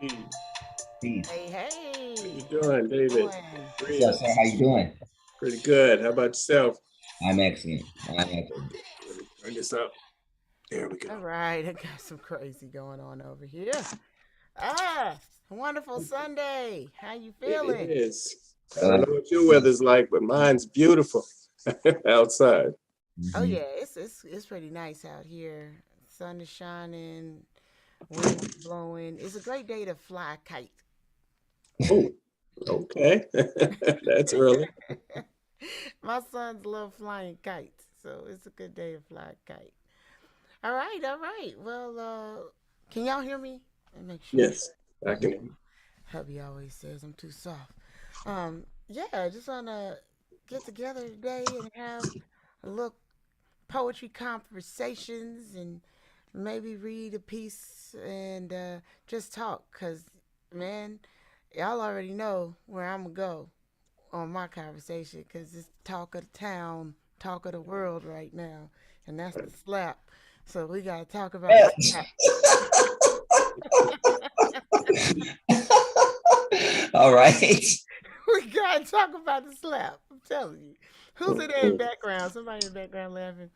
Hey, Peace. Hey, how you hey, how doing, you David? doing? What's up, sir? How you Greetings. doing? Pretty good. How about yourself? I'm excellent. I'm excellent. Let me turn this up. There we go. All right, I got some crazy going on over here. Ah, wonderful Sunday. How you It feeling? is. I don't Uh, know what your weather's like, but mine's beautiful outside. Oh mhm. yeah, it's pretty nice out here. Sun is shining, wind is blowing. It's a great day to fly a kite. Oh, okay. That's early. My sons love flying kites, so it's a good day to fly a kite. All right, all right. Well, can y'all hear me? Let me make sure. Yes, I can. Hubby always says I'm too soft. Yeah, I just wanna get together today and have a little poetry conversations and maybe read a piece and just talk. Cause man, y'all already know where I'm gonna go on my conversation. Cause it's talk of the town, talk of the world right now, and that's the slap. So we gotta talk about the slap. All right. We gotta talk about the slap. I'm telling you. Who's in there in the Mhm. background? Somebody in the background laughing.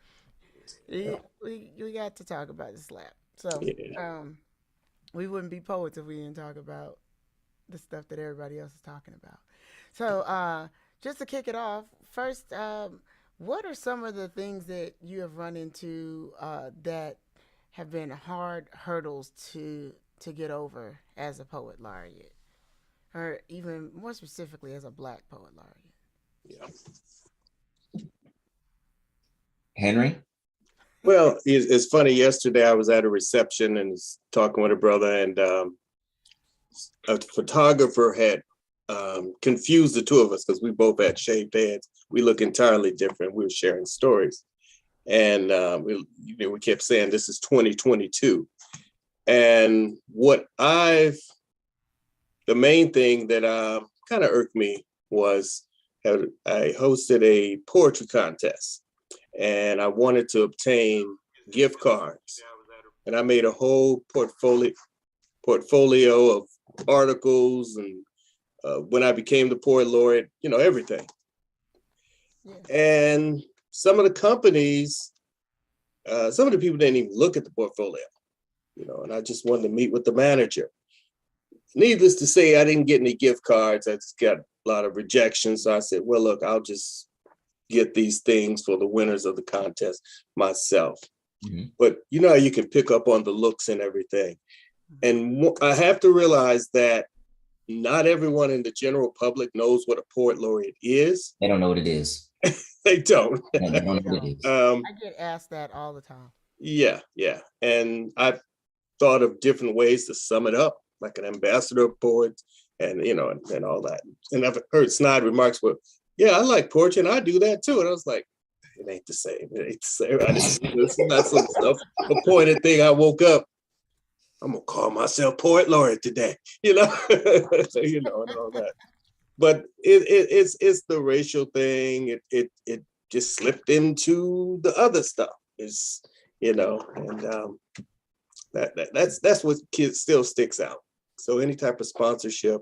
We got to talk about the slap. So, Yeah. um, we wouldn't be poets if we didn't talk about the stuff that everybody else is talking about. So, just to kick it off, first, what are some of the things that you have run into that have been hard hurdles to get over as a poet laureate, or even more specifically as a Black poet laureate? Yeah. Henry? Well, it's funny. Yesterday, I was at a reception and was talking with a brother, and a photographer had confused the two of us because we both had shaved heads. We look entirely different. We were sharing stories, and we kept saying this is 2022. And the main thing that kind of irked me was I hosted a poetry contest, and I wanted to obtain gift cards, and I made a whole portfolio of articles and when I became the poet laureate, everything. Yeah. And some of the companies, some of the people didn't even look at the portfolio, and I just wanted to meet with the manager. Needless to say, I didn't get any gift cards. I just got a lot of rejection. So I said, well, look, I'll just get these things for the winners of the contest myself. Mhm. But you know how you can pick up on the looks and everything. Mhm. And I have to realize that not everyone in the general public knows what a poet laureate is. They don't know what it is. They don't. No, they Yeah, don't they know what it don't. is. um, I get asked that all the time. yeah, yeah. And I've thought of different ways to sum it up, like an ambassador of poets, and and all that. And I've heard snide remarks, but yeah, I like poetry and I do that too. And I was like, it ain't the same. It ain't the same. This is not some self-appointed thing. I woke up, I'm gonna call myself poet laureate today, and all that. But it's the racial thing. It just slipped into the other stuff. It's and that's what kids still sticks out. So any type of sponsorship,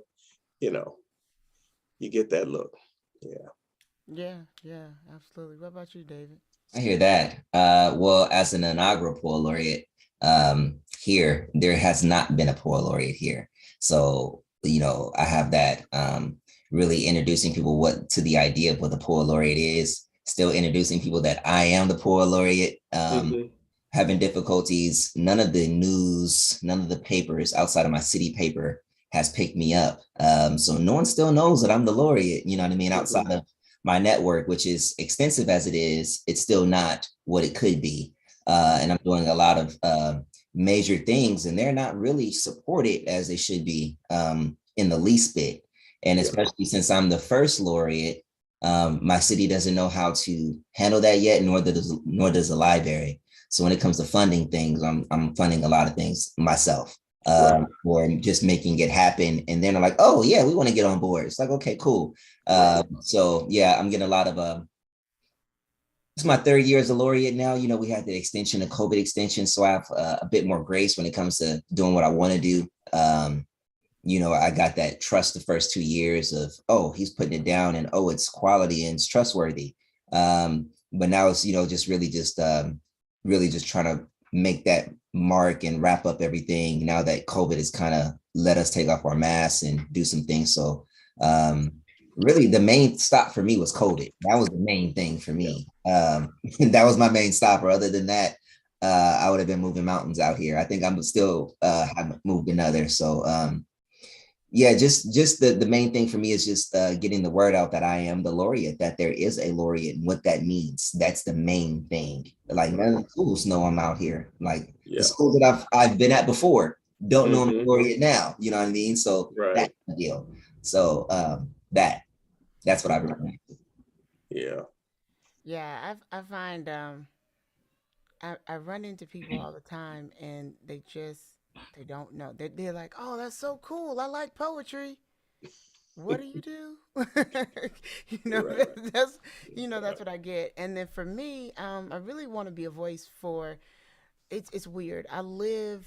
you know, you get that look. Yeah. Yeah, yeah, absolutely. What about you, David? I hear that. Well, as an inaugural poet laureate, here, there has not been a poet laureate here. So, I have that really introducing people what to the idea of what the poet laureate is, still introducing people that I am the poet laureate, Mm-hmm. having difficulties. None of the news, none of the papers outside of my city paper has picked me up. So no one still knows that I'm the laureate, you know what I mean, Mm-hmm. outside of my network, which is extensive as it is, it's still not what it could be. And I'm doing a lot of major things, and they're not really supported as they should be in the least bit. And Yeah. especially since I'm the first laureate, my city doesn't know how to handle that yet, nor does the library. So when it comes to funding things, I'm funding a lot of things myself, Right. or just making it happen. And then they're like, oh yeah, we want to get on board. It's like, okay, cool. Right. So yeah, I'm getting a lot of it's my third year as a laureate now. We had the extension, the COVID extension, so I have a bit more grace when it comes to doing what I want to do. I got that trust the first 2 years of, oh, he's putting it down and, oh, it's quality and it's trustworthy. But now it's, really just trying to make that mark and wrap up everything now that COVID has kind of let us take off our masks and do some things. So really the main stop for me was COVID. That was the main thing for me. That was my main stopper. Other than that, I would have been moving mountains out here. I think I'm still haven't moved another. So yeah, just the main thing for me is just getting the word out that I am the laureate, that there is a laureate and what that means. That's the main thing. Like none of the schools know I'm out here. Like the schools that I've been at before don't know I'm a laureate now. You know what I mean? So that's the deal. So that's what I've learned. Yeah. Yeah, I find I run into people all the time and they don't know. They're like, "Oh, that's so cool. I like poetry." What do you do? you know, Right. that's that's what I get. And then for me, I really want to be a voice for. It's weird. I live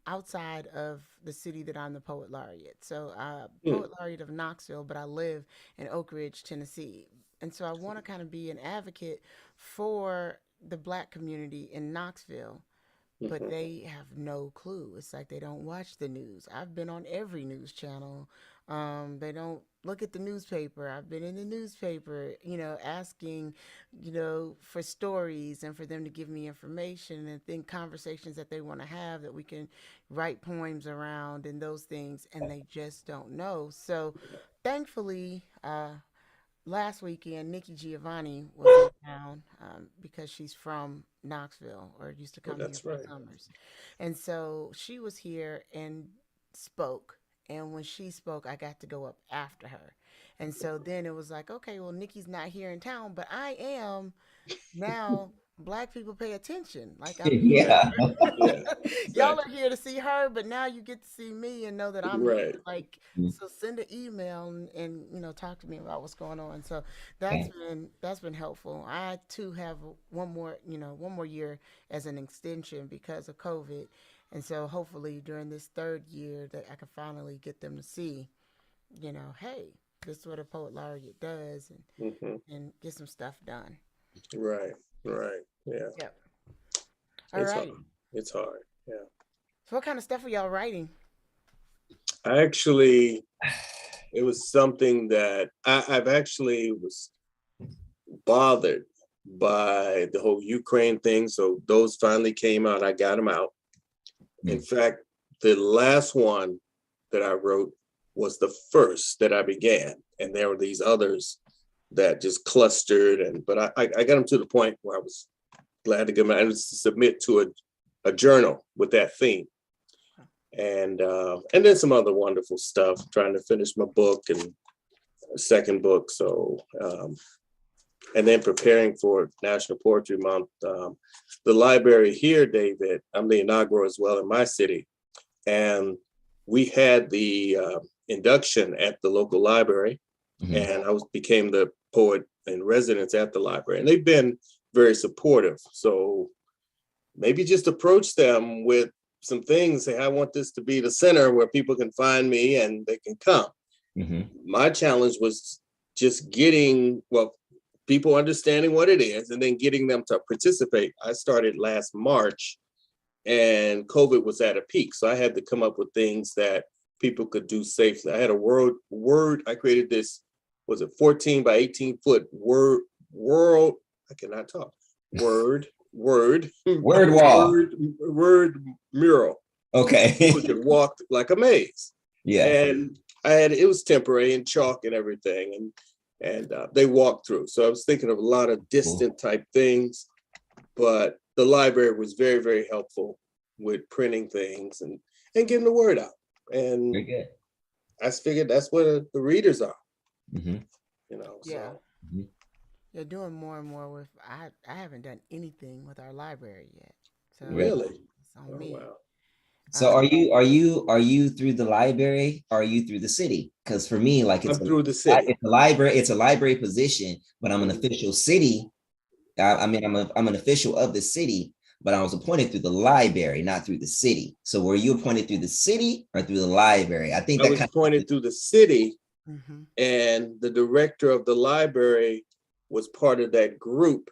outside of the city that I'm the poet laureate. So, Mm. poet laureate of Knoxville, but I live in Oak Ridge, Tennessee. And so I want to kind of be an advocate for the black community in Knoxville, but Mhm. they have no clue. It's like they don't watch the news. I've been on every news channel. They don't look at the newspaper. I've been in the newspaper, asking, for stories and for them to give me information and think conversations that they want to have that we can write poems around and those things, and they just don't know. So, thankfully, last weekend, Nikki Giovanni was in town because she's from Knoxville or used to Well, come here that's for right. summers. And so she was here and spoke. And when she spoke, I got to go up after her. And so then it was like, okay, well, Nikki's not here in town, but I am now. Black people pay attention. Like I'm here. Yeah. Yeah. Y'all are Exactly. here to see her, but now you get to see me and know that I'm here. Right. Like, so send an email and talk to me about what's going on. So Okay. that's been helpful. I too have one more year as an extension because of COVID, and so hopefully during this third year that I can finally get them to see, hey, this is what a poet laureate does, Hmm. and get some stuff done. Right. Right. Yeah. Yep. All It's hard. righty. It's hard. Yeah. So what kind of stuff are y'all writing? I actually, it was something that I've actually was bothered by the whole Ukraine thing. So those finally came out. I got them out. In Mm. fact, the last one that I wrote was the first that I began, and there were these others that just clustered. But I got them to the point where I was glad to get them out and submit to a journal with that theme, and then some other wonderful stuff. Trying to finish my book and a second book, so and then preparing for National Poetry Month. The library here, David, I'm the inaugural as well in my city, and we had the induction at the local library, Mhm. and became the poet in residence at the library, and they've been very supportive. So maybe just approach them with some things. Say, I want this to be the center where people can find me and they can come. Mhm. My challenge was just getting, well, people understanding what it is and then getting them to participate. I started last March and COVID was at a peak. So I had to come up with things that people could do safely. I had a word, I created this, was it 14 by 18-foot world, I cannot talk, word, Word wall. word mural. People Okay. could walk like a maze. Yeah. And it was temporary and chalk and everything. And they walked through. So I was thinking of a lot of Cool. distant type things, but the library was very, very helpful with printing things and getting the word out. And Very good. I figured that's where the readers are, Mhm. Yeah. so. Mhm. Yeah, doing more and more with I haven't done anything with our library yet. So Really? Really? it's on Oh, me. wow. So are Um you through the library? Or are you through the city? Because for me, like I'm through the city. it's a library position, but I'm an Mhm. official city. I mean, I'm an official of the city, but I was appointed through the library, not through the city. So were you appointed through the city or through the library? I think I that was kind appointed through the city, Mm-hmm. and the director of the library was part of that group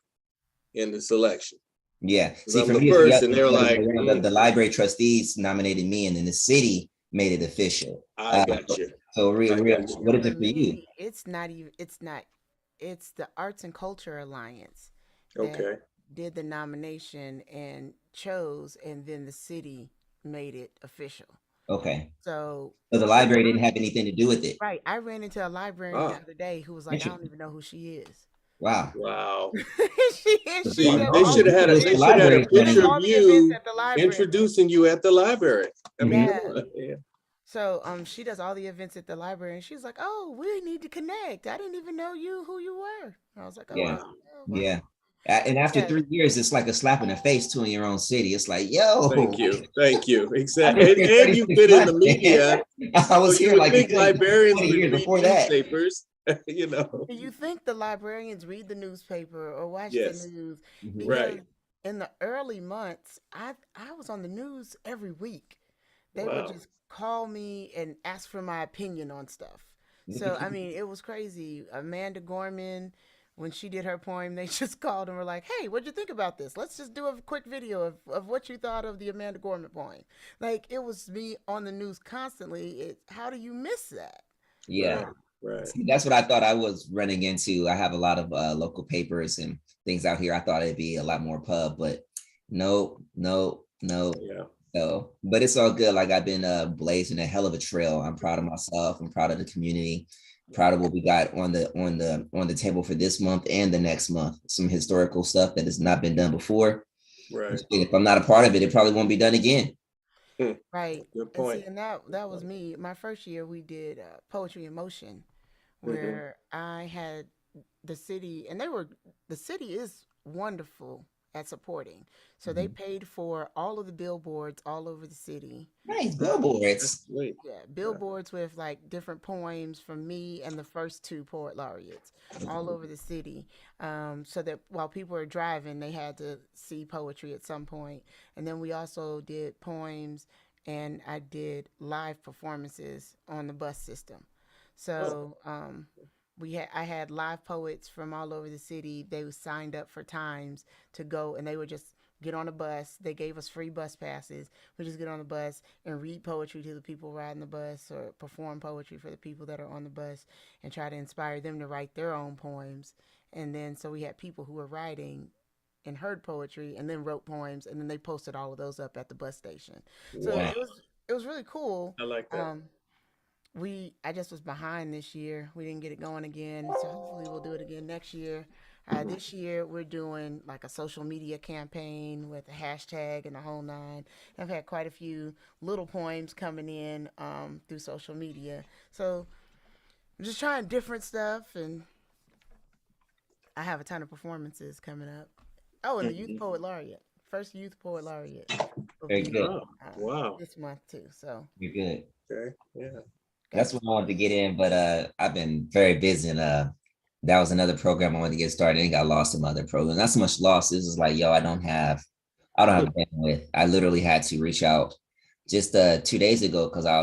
in the selection. yeah. 'Cause See, I'm for the me, it's the first, other, and they're like, the library trustees nominated me, and then the city made it official. I got you. So I real, got you. what is For it for you? me, it's not even. It's not. It's the Arts and Culture Alliance that Okay. did the nomination and chose, and then the city made it official. Okay. So So the it's library didn't have anything to do with it. right. I ran into a librarian the Ah, other day who was like, "I don't Interesting. even know who she is." Wow. wow. She See, does they all should the have had Normally, a the they events. should have had a library is She does running picture it. of all the events you at the library. introducing you at the library. I mean, Mhm. come Yeah. on. Yeah. So she does all the events at the library, and she's like, "Oh, we need to connect. I didn't even know you who you were." And I was like, "Okay, Yeah. Wow. well, Yeah. And after yeah, 3 years, it's like a slap in the face too in your own city. It's like, yo, Thank you. Thank you. I've Exactly. been And, here and you 36 fit in the months, man. media. I So was you here would like a think good librarians 20 would years read before that. newspapers, you know. you think the librarians read the newspaper or watch the Yes. news Mhm. because Right. in the early months, I was on the news every week. They would Wow. just call me and ask for my opinion on stuff. So I mean, it was crazy. Amanda Gorman, when she did her poem, they just called and were like, "Hey, what'd you think about this? Let's just do a quick video of what you thought of the Amanda Gorman poem." Like it was me on the news constantly. How do you miss that? Yeah. Right. Right. See, that's what I thought I was running into. I have a lot of local papers and things out here. I thought it'd be a lot more pub, but no, no, no, Yeah. no. But it's all good. Like I've been blazing a hell of a trail. I'm proud of myself. I'm proud of the community. Proud of what we got on the table for this month and the next month. Some historical stuff that has not been done before. Right. If I'm not a part of it, it probably won't be done again. Hmm. Right. Good And see, point. and Good that was point. me. My first year, we did poetry in motion, Hmm. where I had the city, and the city is wonderful at supporting. So they Mhm. paid for all of the billboards all over the city. Nice Um, That's billboards. sweet. yeah, Yeah. billboards with like different poems from me and the first two poet laureates all over the city. So that while people are driving, they had to see poetry at some point. And then we also did poems, and I did live performances on the bus system. Oh, So I had live poets from all over the city. They signed up for times to go, and they would just get on a bus. They gave us free bus passes. We just get on the bus and read poetry to the people riding the bus, or perform poetry for the people that are on the bus, and try to inspire them to write their own poems. And then so we had people who were writing and heard poetry and then wrote poems, and then they posted all of those up at the bus station. So wow. it was really cool. I like that. Um, we I just was behind this year. We didn't get it going again, so hopefully we'll do it again next year. This year we're doing like a social media campaign with a hashtag and the whole nine. I've had quite a few little poems coming in through social media, so I'm just trying different stuff, and I have a ton of performances coming up. Oh, and the Youth Mhm. Poet Laureate, first Youth Poet Laureate, will Very be good. Oh, wow. this month too. So You're good. Okay. Yeah. That's got what you. I wanted to get in, but I've been very busy and that was another program I wanted to get started and got lost in my other program. Not so much lost. This is like, yo, I don't have bandwidth. I literally had to reach out just 2 days ago because I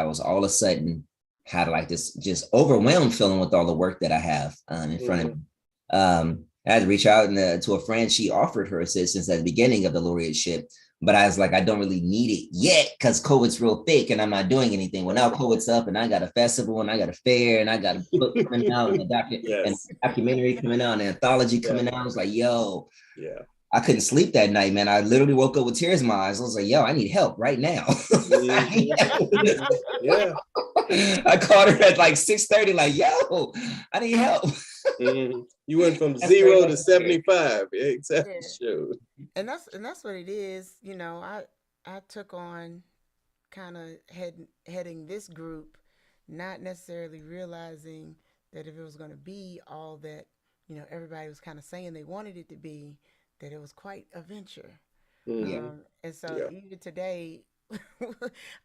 was all of a sudden had like this just overwhelmed feeling with all the work that I have in front of Hmm. me. I had to reach out and to a friend. She offered her assistance at the beginning of the laureateship, but I was like, I don't really need it yet because COVID's real thick and I'm not doing anything. Well, now COVID's up and I got a festival and I got a fair and I got a book coming out and and Yes. a documentary coming out and an anthology Yeah. coming out. I was like, yo, Yeah. I couldn't sleep that night, man. I literally woke up with tears in my eyes. I was like, yo, I need help right now. Hmm. Yeah. I called her at like 6:30, like, yo, I need help. Hmm. You went from That's very 0 to necessary. 75. Yeah, exactly. Yeah, Sure. and that's what it is. You know, I took on kind of heading this group, not necessarily realizing that if it was going to be all that, everybody was kind of saying they wanted it to be, that it was quite a venture. Yeah. Hmm. And so Yeah. even today,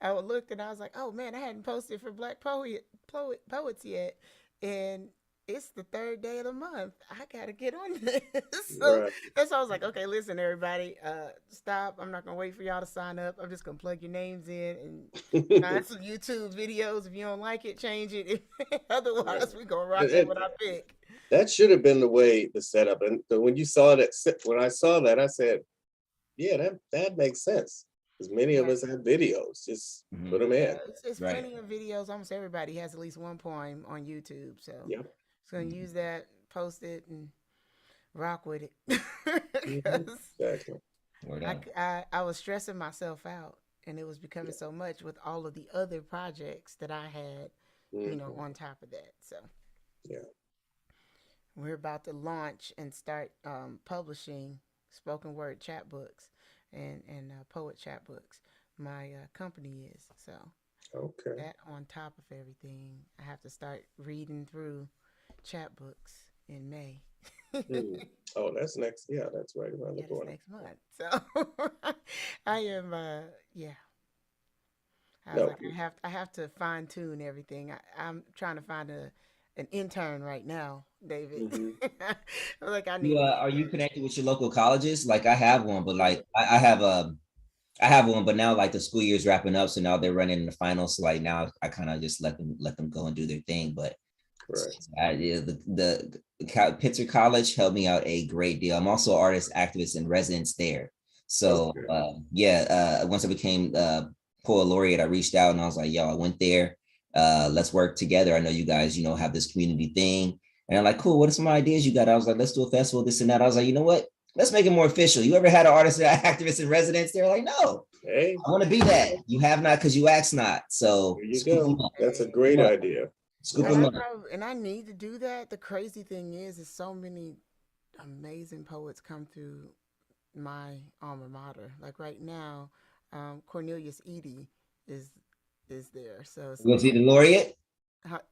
I looked and I was like, oh man, I hadn't posted for Black Poets yet, and it's the third day of the month. I gotta get on this. So Right. that's why I was like, okay, listen, everybody, stop. I'm not gonna wait for y'all to sign up. I'm just gonna plug your names in and find some YouTube videos. If you don't like it, change it. Yeah. Otherwise, we gonna rock And, with and what I pick. that should have been the way the setup. And when you saw that, when I saw that, I said, yeah, that makes sense. Because many of Yeah, us have videos. Just put Mhm. them yeah. in. It's Right. plenty of videos. Almost everybody has at least one poem on YouTube. So Yep. just gonna Mhm. use that, post it, and rock with it. Hmm. Because Exactly. Word up. I was stressing myself out, and it was becoming so much with all of the other projects that I had, Hmm. on top of that. So Yeah. we're about to launch and start publishing spoken word chapbooks and poet chapbooks. My company is so Okay. that on top of everything, I have to start reading through chapbooks in May. Hmm. Oh, that's next. Yeah, that's right around the Yeah, this corner. next month. So I am yeah. I was No. like, I have to fine tune everything. I'm trying to find an intern right now, David. Hmm. I'm like, I need You an are you intern. connected with your local colleges? Like I have one, but Yeah. like I have one, but now like the school year's wrapping up, so now they're running in the finals. So like now I kind of just let them go and do their thing. But Right. yeah, Pittsburgh College helped me out a great deal. I'm also an artist, activist, and residence there. So Okay. once I became poet laureate, I reached out and I was like, yo, I went there. Let's work together. I know you guys, have this community thing. And I'm like, cool, what are some ideas you got? I was like, let's do a festival, this and that. I was like, you know what? Let's make it more official. You ever had an artist, activist in residence? They're like, no, Hey, I want to be that. You have not because you ask not. So there you scoop go. them up. That's a Hey, great idea. Scoop and Yeah. them I up. probably and I need to do that. The crazy thing is so many amazing poets come through my alma mater. Like right now, Cornelius Eady is is there. So it's Was he like the laureate?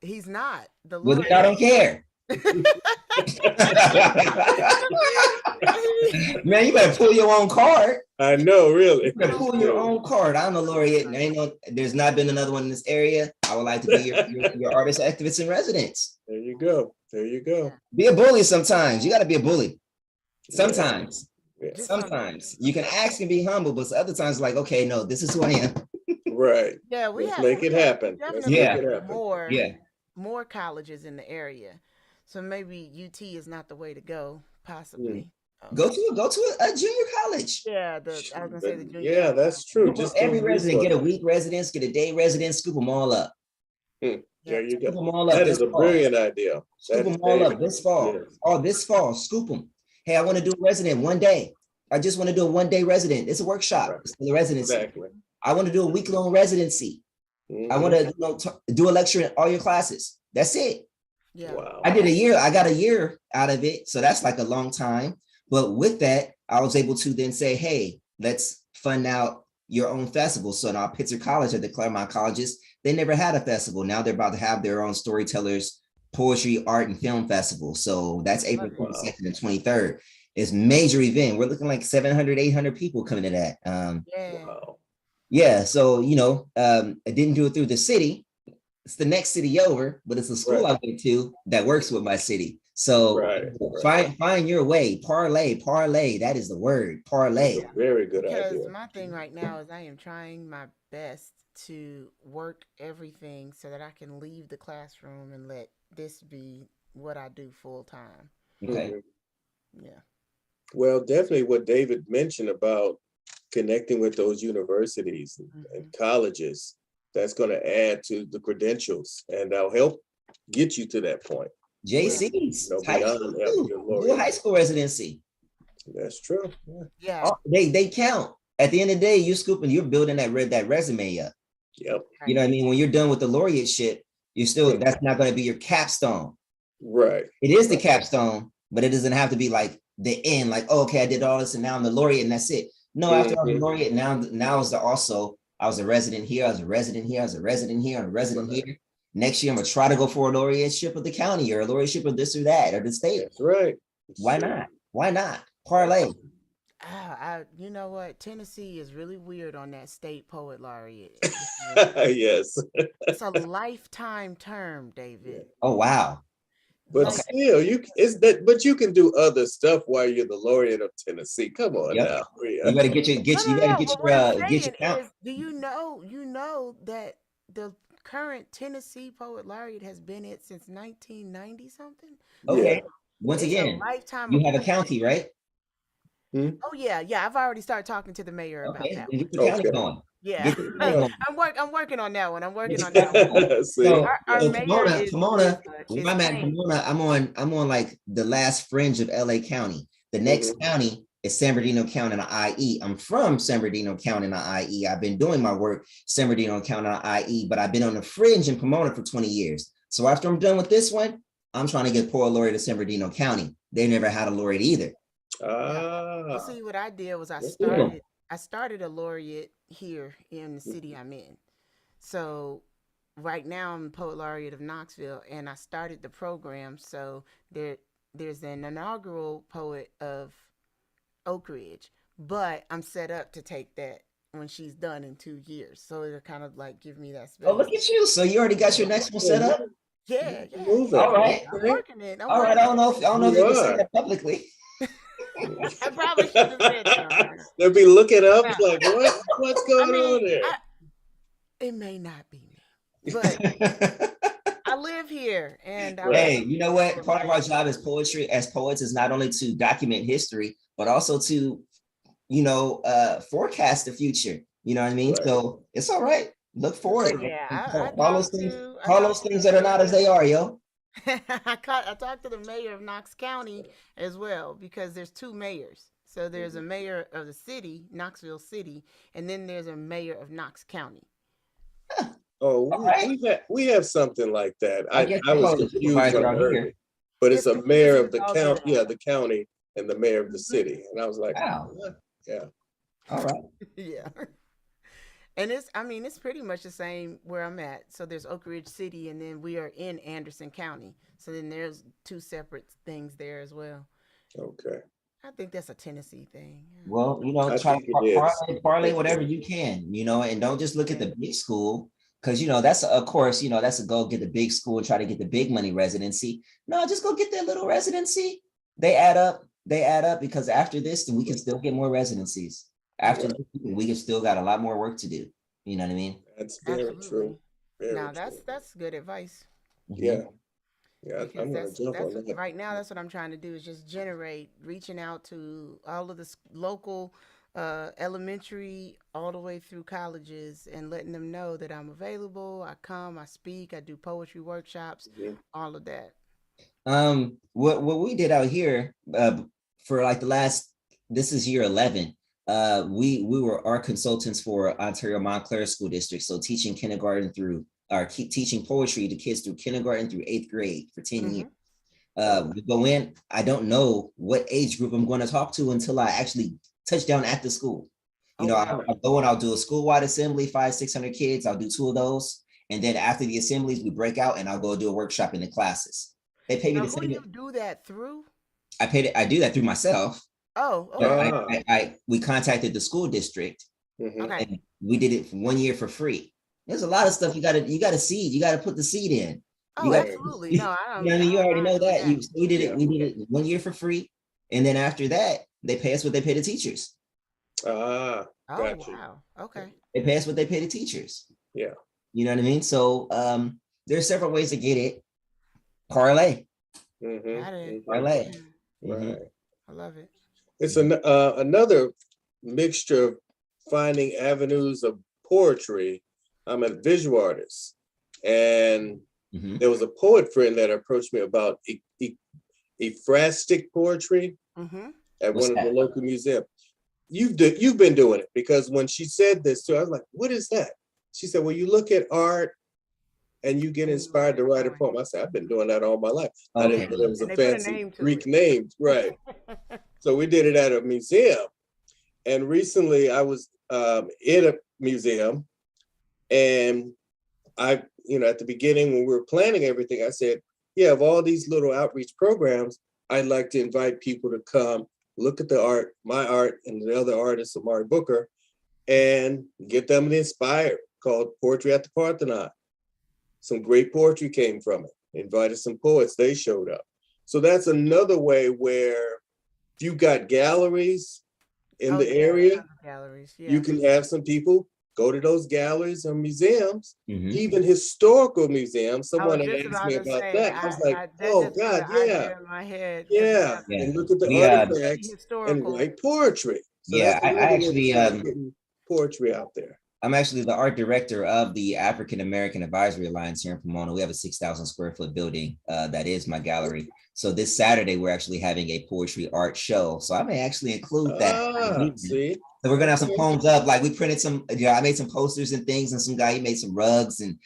he's not the Was it? I laureate. don't care. Man, you better pull your own card. I know, You really. better pull your Really. own card. I'm a laureate, and there's not been another one in this area. I would like to be your artist activist in residence. There you go. There you Yeah, go. Be a bully sometimes. You got to be a bully. Yeah. Sometimes. Yeah. just from Sometimes. You can ask and be humble, but other times, like, okay, no, this is who I am. Right. yeah, Let's make it we happen. Let's definitely make Yeah. it have happen. Yeah. more colleges in the area. So maybe UT is not the way to go, Hmm. possibly. Go Um, to a junior college. yeah, the I was gonna say But the junior yeah, college. that's true. Scoop up Just every those resident. Get a resources. week residence, get a day residence, scoop them all up. Hmm. There Yep. you go. Scoop them all up That this is a fall. brilliant idea. Scoop That is them all David. up this fall. Yes. Oh, this fall, scoop them. Hey, I want to do a resident one day. I just want to do a 1 day resident. It's a workshop. Right. It's the residency. Exactly. I want to do a week long residency. I want Hmm. to do a lecture in all your classes. That's it. Yeah. I Wow. did a year. I got a year out of it. So that's like a long time. But with that, I was able to then say, hey, let's fund out your own festival. So now Pittsburgh College at the Claremont colleges, they never had a festival. Now they're about to have their own storytellers, poetry, art, and film festival. So that's April Love it. Wow. 22nd and 23rd. It's major event. We're looking like 700, 800 people coming to that. Yeah. Wow. Yeah. So, I didn't do it through the city. It's the next city over, but it's a school Right. I went to that works with my city. So Right. Right. find your way. Parlay. That is the word. That's Parlay. a very good Because idea. my thing right now is I am trying my best to work everything so that I can leave the classroom and let this be what I do full time. Okay. Mhm. Yeah. Well, definitely what David mentioned about connecting with those universities and Hmm. colleges, that's going to add to the credentials and that'll help get you to that point where, Yeah. JCs, high school beyond too. your Do a laureate. high school residency. That's true. Yeah. Yeah. Oh, they count. At the end of the day, you're scooping, you're building that resume up. Yep. You know Right. what I mean? When you're done with the laureate shit, you're still, that's not going to be your capstone. Right. It is the Right. capstone, but it doesn't have to be like the end, like, oh, okay, I did all this and now I'm the laureate and that's it. No, after I was the Mhm. laureate, now is the also, I was a resident here, I was a resident here, I was a resident here, I'm a resident Right. here. Next year, I'm gonna try to go for a laureateship of the county or a laureateship of this or that or the state. That's right. Why Sure. not? Why not? Parlay. You know what? Tennessee is really weird on that state poet laureate. Yes. It's a lifetime term, Yeah. David. Oh, wow. But Like, still, but you can do other stuff while you're the laureate of Tennessee. Come on Yep. now, You Rhea. better no, no, you better no. But what I'm get your saying count. is, do you know that the current Tennessee Poet Laureate has been it since 1990 something? Yeah. Okay. Once It's a again, lifetime you have a appointment. county, right? Hmm? Oh yeah, yeah. I've already started talking to the mayor about Okay, that then one. get the county Okay. going. Yeah, Get the county going. I'm working on that one. I'm Get working the on that county one. going. See, Our So yeah. mayor Pomona, where is I'm at, paying. Pomona, I'm on like the last fringe of LA County. The next Hmm. county is San Bernardino County in the IE. I'm from San Bernardino County in the IE. I've been doing my work San Bernardino County in the IE, but I've been on the fringe in Pomona for 20 years. So after I'm done with this one, I'm trying to get poor laureate of San Bernardino County. They never had a laureate either. Yeah. Well, Ah. see, what I did was Boom. I started a laureate here in the city I'm in. So right now I'm poet laureate of Knoxville, and I started the program. So there's an inaugural poet of Oak Ridge, but I'm set up to take that when she's done in 2 years. So it'll kind of like give me that Oh, space. look at you. So you already got your next one set up? Yeah, yeah, Moving. All yeah. right. I'm Okay. working it. I'm All right. working it. I don't know if You you can say are. that publicly. I probably shouldn't have said that on there. They'll be looking up No, like, what's I going mean, on there? it may not be me, but I live here, and I Right. Hey, want to you be know a what? poet Part of our laureate. job as poetry, as poets, is not only to document history, but also to, forecast the future. You know what I mean? Right. So it's all right. Look That's But forward. right. yeah, And I call those talked things, to call those things that are not as they are, yo. I talked to the mayor of Knox County as well, because there's two mayors. So there's a mayor of the city, Knoxville City, and then there's a mayor of Knox County. Oh, All right. we have something like that. I I guess I they was call it a confused supervisor when I out heard here. it, but it's It's a mayor confusing of as the all get county, out. yeah, the county, and the mayor of the Mhm. city, and I was like, Wow. what? Yeah. All right. Yeah. And I mean, it's pretty much the same where I'm at. So there's Oak Ridge City, and then we are in Anderson County. So then there's two separate things there as well. Okay. I think that's a Tennessee thing. Well, I try to think it is. parlay Thank whatever you. you can, and don't just look at Yeah. the big school because that's of course, that's a go get the big school and try to get the big money residency. No, just go get that little residency. They add up. They add up because after this, we can still get more residencies. After Right. this, we can still got a lot more work to do. You know what I mean? That's very true. Absolutely. Very Now true. that's good advice, Mhm. Yeah. Yeah. because I'm gonna jump that's on that. right now. That's what I'm trying to do, is just generate, reaching out to all of the local elementary all the way through colleges, and letting them know that I'm available. I come, I speak, I do poetry workshops, Mhm. all of that. What we did out here for like the last, this is year 11. We were our consultants for Ontario Montclair School District, so teaching kindergarten through, or keep teaching poetry to kids through kindergarten through 8th grade for 10 years. Mm-hmm. We go in. I don't know what age group I'm going to talk to until I actually touch down at the school. Oh I, wow. I'll go and I'll do a school-wide assembly, 500-600 kids. I'll do 2 of those. And then after the assemblies, we break out and I'll go do a workshop in the classes. They pay me Now, the who do same. you do that through? I do that through myself, Oh, but okay. Ah. we contacted the school district Hmm. Okay. and we did it for 1 year for free. There's a lot of stuff you gotta seed. You gotta put the seed in. You Oh, got, Right. absolutely. you No, know what I mean? You I don't already mind know doing that. that. So we did it. Yeah. We did it 1 year for free, and then after that, they pay us what they pay the teachers. Ah. Oh Got you. wow. Okay. They pay us what they pay the teachers. Yeah. You know what I mean? So there's several ways to get it. Parlay, Hmm. Got it. parlay. Yeah, Mhm. Right. I love it. It's another mixture of finding avenues of poetry. I'm a visual artist, and Mhm. there was a poet friend that approached me about ekphrastic poetry Mm-hmm. at What's one of the that? local museums. You've been doing it, because when she said this too, I was like, "What is that?" She said, "Well, you look at art and you get And you write inspired a to write a poem. poem." I said, "I've been doing that all my life. I Okay. didn't know there was And a they put a fancy name to Greek it. name, right?" So we did it at a museum. And recently I was in a museum, and at the beginning when we were planning everything, I said, yeah, of all these little outreach programs, I'd like to invite people to come look at the art, my art, and the other artists, Amari Booker, and get them inspired, called Poetry at the Parthenon. Some great poetry came from it. invited some poets, they showed up. So that's another way where if you got galleries in the area, galleries, you yeah. can have some people go to those galleries or museums, Mhm. even historical museums. I was Someone had just asked about me to about say, that. I was like, that oh just put God, an yeah, idea in my head because we yeah. have Yeah. And look at the We artifacts and historical. write poetry. So Yeah, that's I another way to actually start getting poetry out there. I'm actually the art director of the African American Advisory Alliance here in Pomona. We have a 6,000 square foot building that is my gallery. So this Saturday, we're actually having a poetry art show. So I may actually include that. See? So we're gonna have some poems up. Like we printed some, I made some posters and things, and some guy he made some rugs and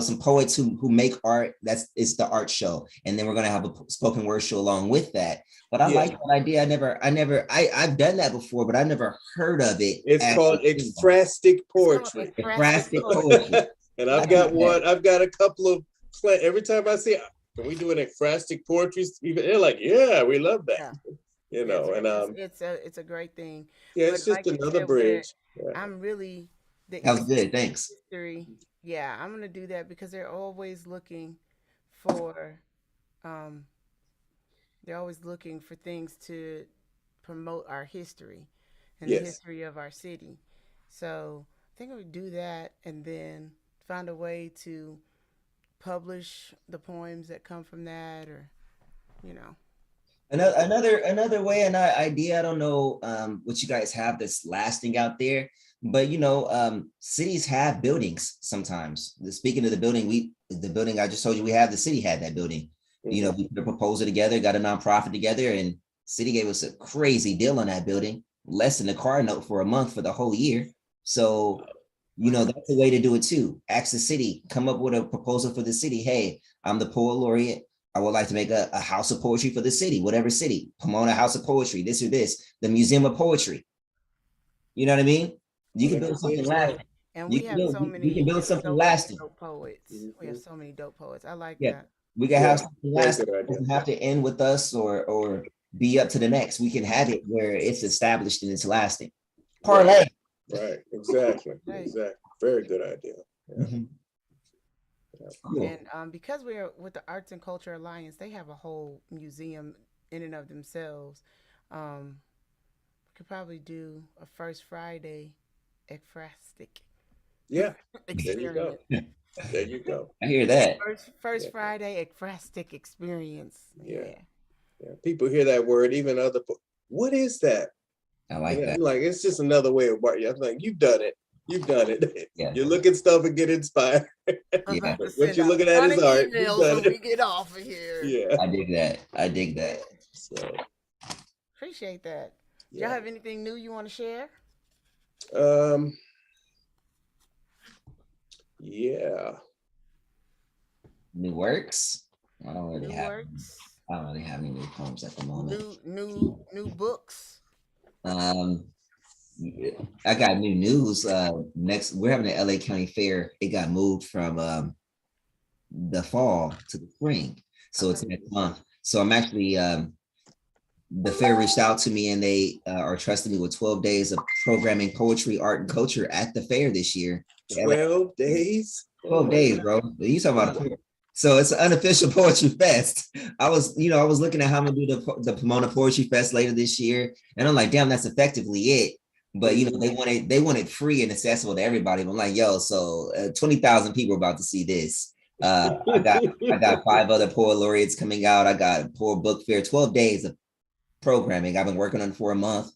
some poets who make art. It's the art show, and then we're gonna have a spoken word show along with that. But I like that idea. I've done that before, but I never heard of it. It's called ekphrastic poetry. Ekphrastic poetry. And I've got one. I've got a couple of. Every time I see, can we do an ekphrastic poetry? They're like, yeah, we love that. Yeah. It's a great thing. Yeah, But it's just like you another said, bridge. I'm really the That was good. Thanks. history. Yeah, I'm gonna do that because for um they're always looking for things to promote our history and the history of our city. So I think we do that and then find a way to publish the poems that come from that, or you know. Another way and idea. I don't know what you guys have that's lasting out there, but cities have buildings sometimes. Speaking of the building I just told you, the city had that building. We put a proposal together, got a nonprofit together, and city gave us a crazy deal on that building, less than the car note for a month for the whole year. So that's a way to do it too. Ask the city, come up with a proposal for the city. Hey, I'm the poet laureate. I would like to make a house of poetry for the city, whatever city, Pomona House of Poetry, this or this, the Museum of Poetry. You know what I mean? You can build something lasting. And we have so many. You can build something lasting. Dope poets. We have so many dope poets. I like Yeah, that. we can have something lasting. It doesn't have to end with us or be up to the next. We can have it where it's established and it's lasting. Parlay. Right. Exactly. Exactly. Very good idea. Yeah. Mm-hmm. Cool. And because we're with the Arts and Culture Alliance, they have a whole museum in and of themselves. We could probably do a First Friday ekphrastic. Yeah. Experience. There you go. I hear that. First Friday ekphrastic experience. Yeah. People hear that word, even other. What is that? I like that. I'm like, it's just another way of working. I'm like, you've done it. You've done it. Yeah. You look at stuff and get inspired. Yeah. What you're looking at is art. When we get off of here. Yeah. I dig that. So appreciate that. Do y'all have anything new you want to share? Yeah. New works? I don't really have any new poems at the moment. New books. I got new news. Next, we're having an LA County Fair. It got moved from the fall to the spring, so it's next month. So I'm actually the fair reached out to me and they are trusting me with 12 days of programming poetry, art, and culture at the fair this year. 12 days? 12 days, bro. You talking about so it's an unofficial poetry fest. I was looking at how I'm gonna do the Pomona Poetry Fest later this year, and I'm like, damn, that's effectively it. But they want it free and accessible to everybody. But I'm like, yo, so 20,000 people are about to see this. I got 5 other poet laureates coming out. I got a poet book fair, 12 days of programming. I've been working on it for a month.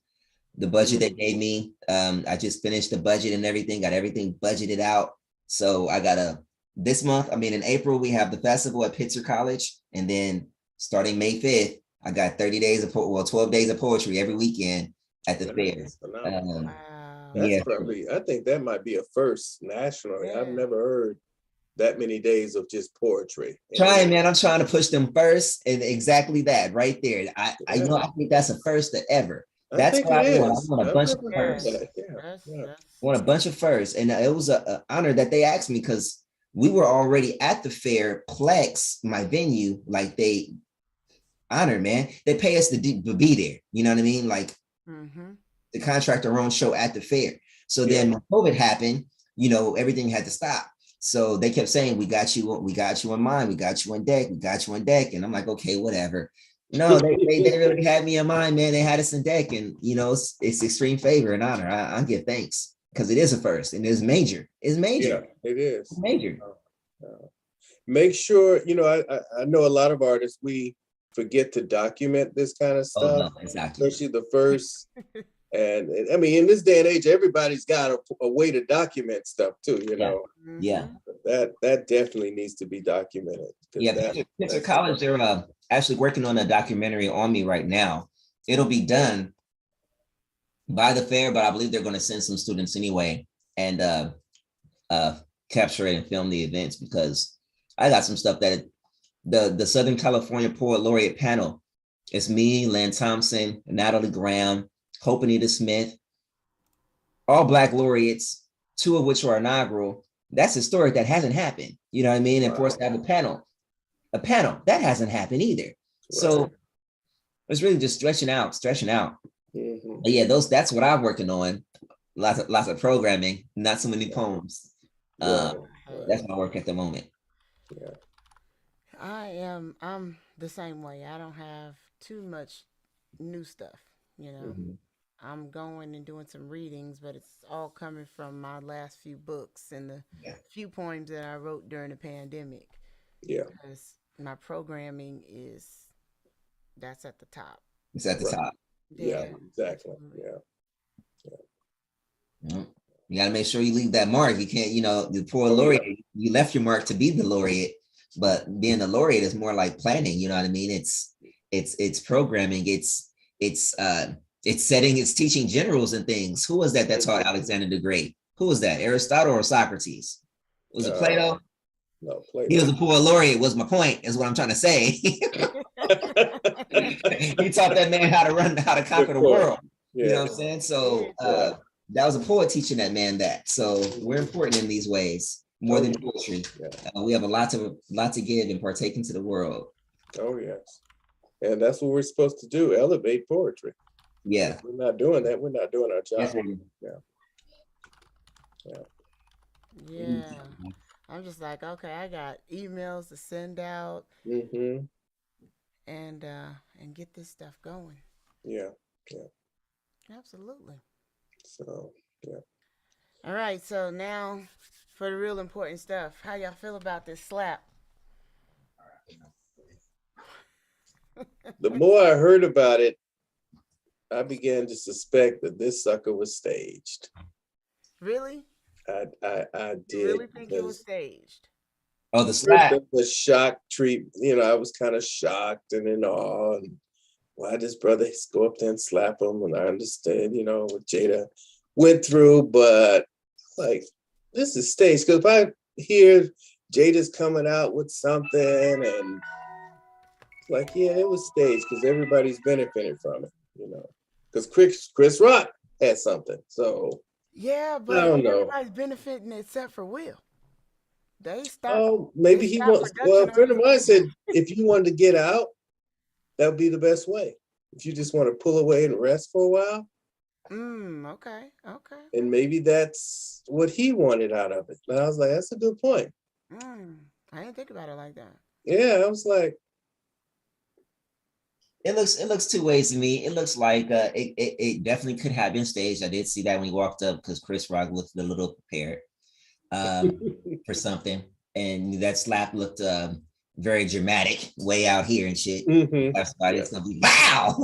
The budget they gave me, I just finished the budget and everything, got everything budgeted out. So I got this month, in April, we have the festival at Pitzer College. And then starting May 5th, I got 12 days of poetry every weekend at the fair. Wow. That's probably, I think that might be a first nationally. I've never heard that many days of just poetry. Trying, man. I'm trying to push them first, and exactly that right there. I think that's a first ever. That's what I want. I want a bunch of firsts. I want a bunch of firsts, and it was an honor that they asked me because we were already at the fair. Plex, my venue, like they honor, man. They pay us to be there. You know what I mean? Like the contract our own show at the fair. So then when COVID happened, everything had to stop. So they kept saying, we got you in mind, we got you on deck, we got you on deck. And I'm like, okay, whatever. No, they really had me in mind, man. They had us in deck, and it's extreme favor and honor. I give thanks because it is a first and it's major. It's major. Yeah, it is. It's major. Make sure, I know a lot of artists, we forget to document this kind of stuff. Oh, no, exactly. Especially the first. And I mean, in this day and age, everybody's got a way to document stuff too, Yeah. That definitely needs to be documented. Yeah, Pitzer College, they're actually working on a documentary on me right now. It'll be done by the fair, but I believe they're going to send some students anyway and capture it and film the events, because I got some stuff that the Southern California Poet Laureate panel. It's me, Len Thompson, Natalie Graham, Hope Anita Smith, all Black laureates, 2 of which are inaugural. That's historic. That hasn't happened. You know what I mean? And for us to have a panel that hasn't happened either. Right. So it's really just stretching out. Mm-hmm. But yeah, that's what I'm working on. Lots of programming, not so many poems. That's my work at the moment. Yeah. I'm the same way. I don't have too much new stuff, Mm-hmm. I'm going and doing some readings, but it's all coming from my last few books and the few poems that I wrote during the pandemic. Yeah. Because my programming that's at the top. It's at the top. Yeah, exactly. Yeah. You got to make sure you leave that mark. You can't, the poet laureate, you left your mark to be the laureate, but being the laureate is more like planning. You know what I mean? It's programming. It's setting, it's teaching generals and things. Who was that taught Alexander the Great? Who was that? Aristotle or Socrates? Was it Plato? No, Plato. He was a poet laureate, was my point, is what I'm trying to say. He taught that man how to conquer the world. Yeah. You know what I'm saying? So that was a poet teaching that man that. So we're important in these ways, more than poetry. We have a lot to give and partake into the world. Oh, yes. And that's what we're supposed to do, elevate poetry. Yeah. If we're not doing that, we're not doing our job. Yeah. I'm just like, okay, I got emails to send out and get this stuff going. Yeah. Absolutely. So, All right, so now for the real important stuff. How y'all feel about this slap? The more I heard about it, I began to suspect that this sucker was staged. Really? I did. You really think it was staged? Oh, the slap. The shock treat, I was kind of shocked and in awe. And why does brother go up there and slap him? And I understand, what Jada went through, but like, this is staged. Because if I hear Jada's coming out with something and like, yeah, it was staged because everybody's benefiting from it, because Chris Rock had something. So yeah, but I don't know. Everybody's benefiting except for Will. They stopped. Oh, maybe he wants. Well, a friend of mine said if you wanted to get out, that would be the best way. If you just want to pull away and rest for a while. Okay. And maybe that's what he wanted out of it. And I was like, that's a good point. I didn't think about it like that. Yeah, I was like, it looks 2 ways to me. It looks like it definitely could have been staged. I did see that when he walked up because Chris Rock looked a little prepared for something, and that slap looked very dramatic, way out here and shit. It's gonna be wow.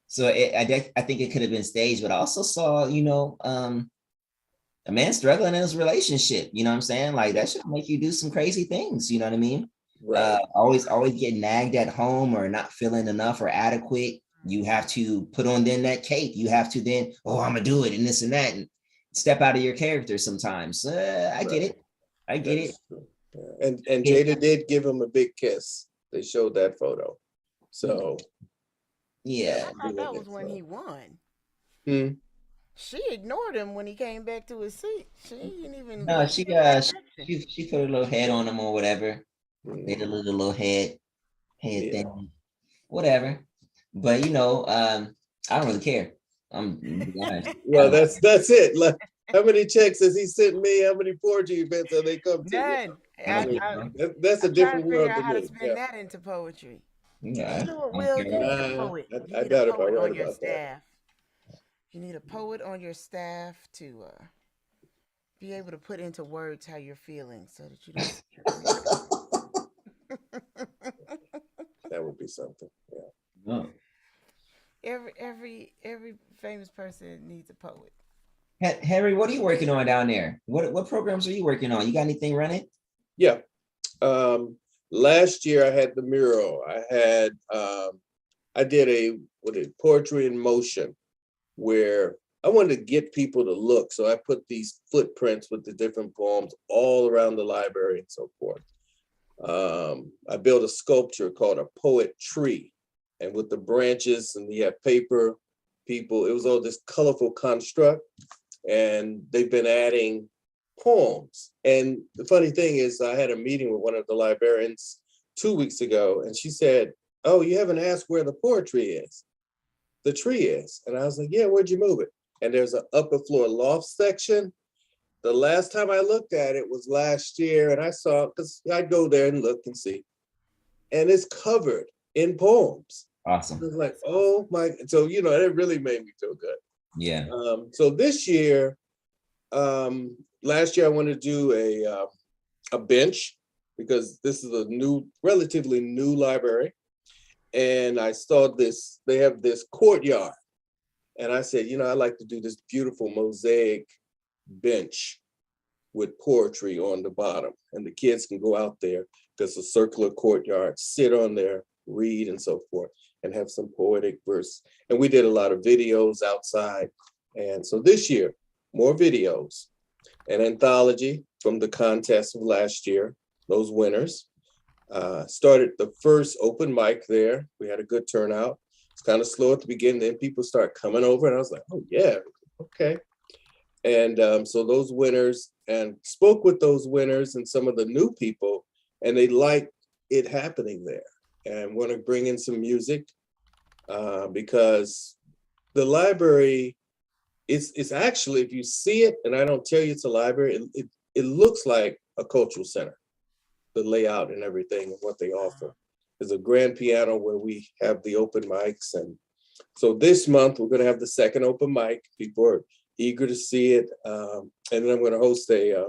So I think it could have been staged, but I also saw, a man struggling in his relationship, you know what I'm saying? Like that should make you do some crazy things, you know what I mean? Right. Always getting nagged at home or not feeling enough or adequate. You have to put on then that cape. You have to then, I'm gonna do it and this and that and step out of your character sometimes. I get it. Yeah. And Jada did give him a big kiss. They showed that photo. So yeah. I thought that was when he won. She ignored him when he came back to his seat. She didn't even. No, she put a little head on him or whatever. Did a little head thing, whatever. But I don't really care. I'm be honest. Well, that's it. Like, how many checks has he sent me? How many poetry events have they come to? You None. I know, I don't mean, care, I, bro. that's a I'm trying different to figure world out to how to me. Yeah. spin that into poetry. You Yeah, know what, I don't Will? care You about need that. a poet. You I need a doubt if I poet write on your about that. staff. You need a poet on your staff to be able to put into words how you're feeling, so that you don't That would be something. Yeah. No. every famous person needs a poet. Henry, what are you working on down there? What programs are you working on? You got anything running? Yeah. Last year I had the mural. I did poetry in motion, where I wanted to get people to look. So I put these footprints with the different poems all around the library and so forth. I built a sculpture called a poet tree, and with the branches, and you have paper people, it was all this colorful construct, and they've been adding poems. And the funny thing is, I had a meeting with one of the librarians 2 weeks ago, and she said, "Oh, you haven't asked where the poetry is, the tree is." And I was like, "Yeah, where'd you move it?" And there's an upper floor loft section. The last time I looked at it was last year, and I saw, because I'd go there and look and see, and it's covered in poems. I Awesome. was like, oh my, so it really made me feel good. Yeah. So this year, last year I wanted to do a bench, because this is a relatively new library, and I saw this. They have this courtyard, and I said, I like to do this beautiful mosaic bench with poetry on the bottom, and the kids can go out there, because it's a circular courtyard, sit on there, read, and so forth, and have some poetic verse. And we did a lot of videos outside. And so this year, more videos, an anthology from the contest of last year, those winners. Started the first open mic there. We had a good turnout. It's kind of slow at the beginning, then people start coming over, and I was like, oh yeah, okay. And so those winners, and spoke with those winners and some of the new people, and they like it happening there, and want to bring in some music, because the library, it's actually, if you see it, and I don't tell you it's a library, it looks like a cultural center, the layout and everything and what they offer. There's a grand piano where we have the open mics. And so this month we're going to have the second open mic. People are eager to see it. And then I'm going to host a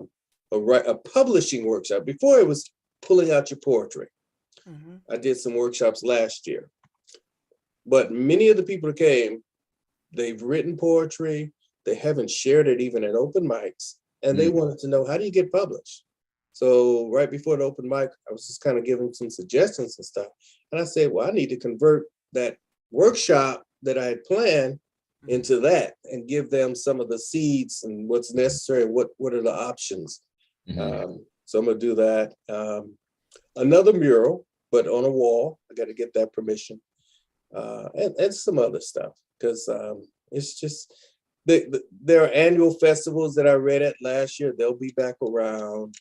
publishing workshop. Before, it was pulling out your poetry. Mm-hmm. I did some workshops last year, but many of the people that came, they've written poetry. They haven't shared it even at open mics, and they wanted to know, how do you get published? So right before the open mic, I was just kind of giving some suggestions and stuff. And I said, well, I need to convert that workshop that I had planned into that, and give them some of the seeds and what's necessary, and what are the options. Mm-hmm. So I'm going to do that. Another mural, but on a wall. I got to get that permission. And some other stuff, because it's just, there are annual festivals that I read at last year. They'll be back around.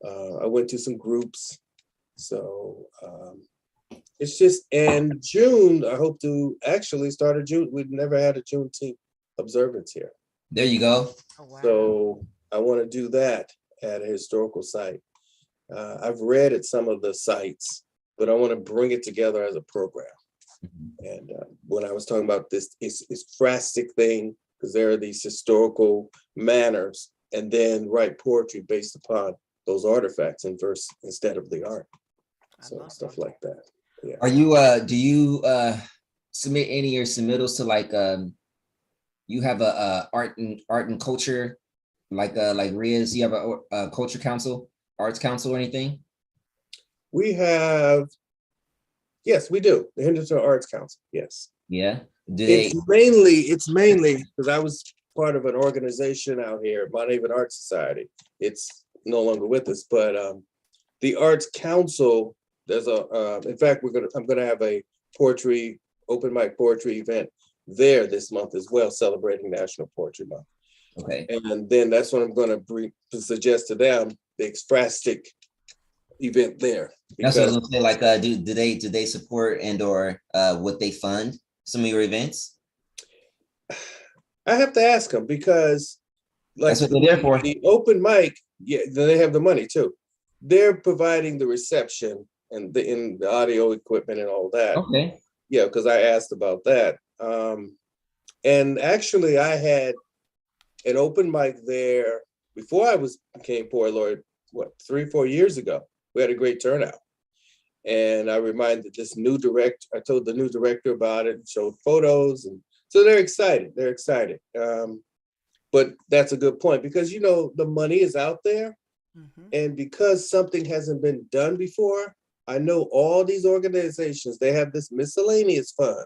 I went to some groups. So it's just, and June, I hope to actually start a June. We've never had a Juneteenth observance here. There you go. Oh, wow. So I want to do that at a historical site. I've read at some of the sites, but I want to bring it together as a program. Mm-hmm. And when I was talking about this, it's phrastic thing, because there are these historical manners, and then write poetry based upon those artifacts in verse instead of the art. So stuff like that. Yeah. Are you do you submit any of your submittals to, like, you have a art and culture, like Ria's, you have a culture council, arts council, or anything? We have, yes, we do. The Henderson Arts Council. Yes. Yeah. It's mainly because I was part of an organization out here, Mount Haven Art Society. It's no longer with us, but the Arts Council, there's in fact, I'm gonna have a open mic poetry event there this month as well, celebrating National Poetry Month. Okay. And then that's what I'm gonna suggest to them, the ekphrastic event there. That's what I was gonna say. Like, do they support and or would they fund some of your events? I have to ask them because like That's what they're there for. the open mic, yeah, they have the money too. They're providing the reception and the audio equipment and all that. Okay. Yeah, because I asked about that. And actually I had an open mic there before I became Poet Laureate, what, 3-4 years ago. We had a great turnout. And I reminded this new director, I told the new director about it and showed photos. And so they're excited. They're excited. But that's a good point because, you know, the money is out there. Mm-hmm. And because something hasn't been done before, I know all these organizations, they have this miscellaneous fund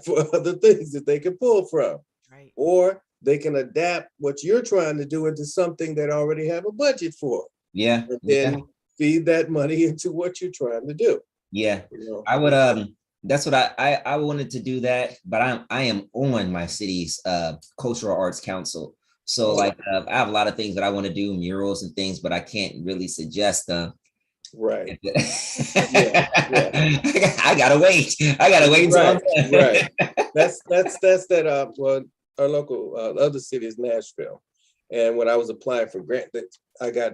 for other things that they can pull from. Right. Or they can adapt what you're trying to do into something that already have a budget for. Yeah. And then feed that money into what you're trying to do. Yeah. You know? I would that's what I wanted to do that, but I am on my city's cultural arts council. So like I have a lot of things that I want to do, murals and things, but I can't really suggest them. Right. Yeah. I gotta wait. Right. That's that well, our local other city is Nashville. And when I was applying for grant, I got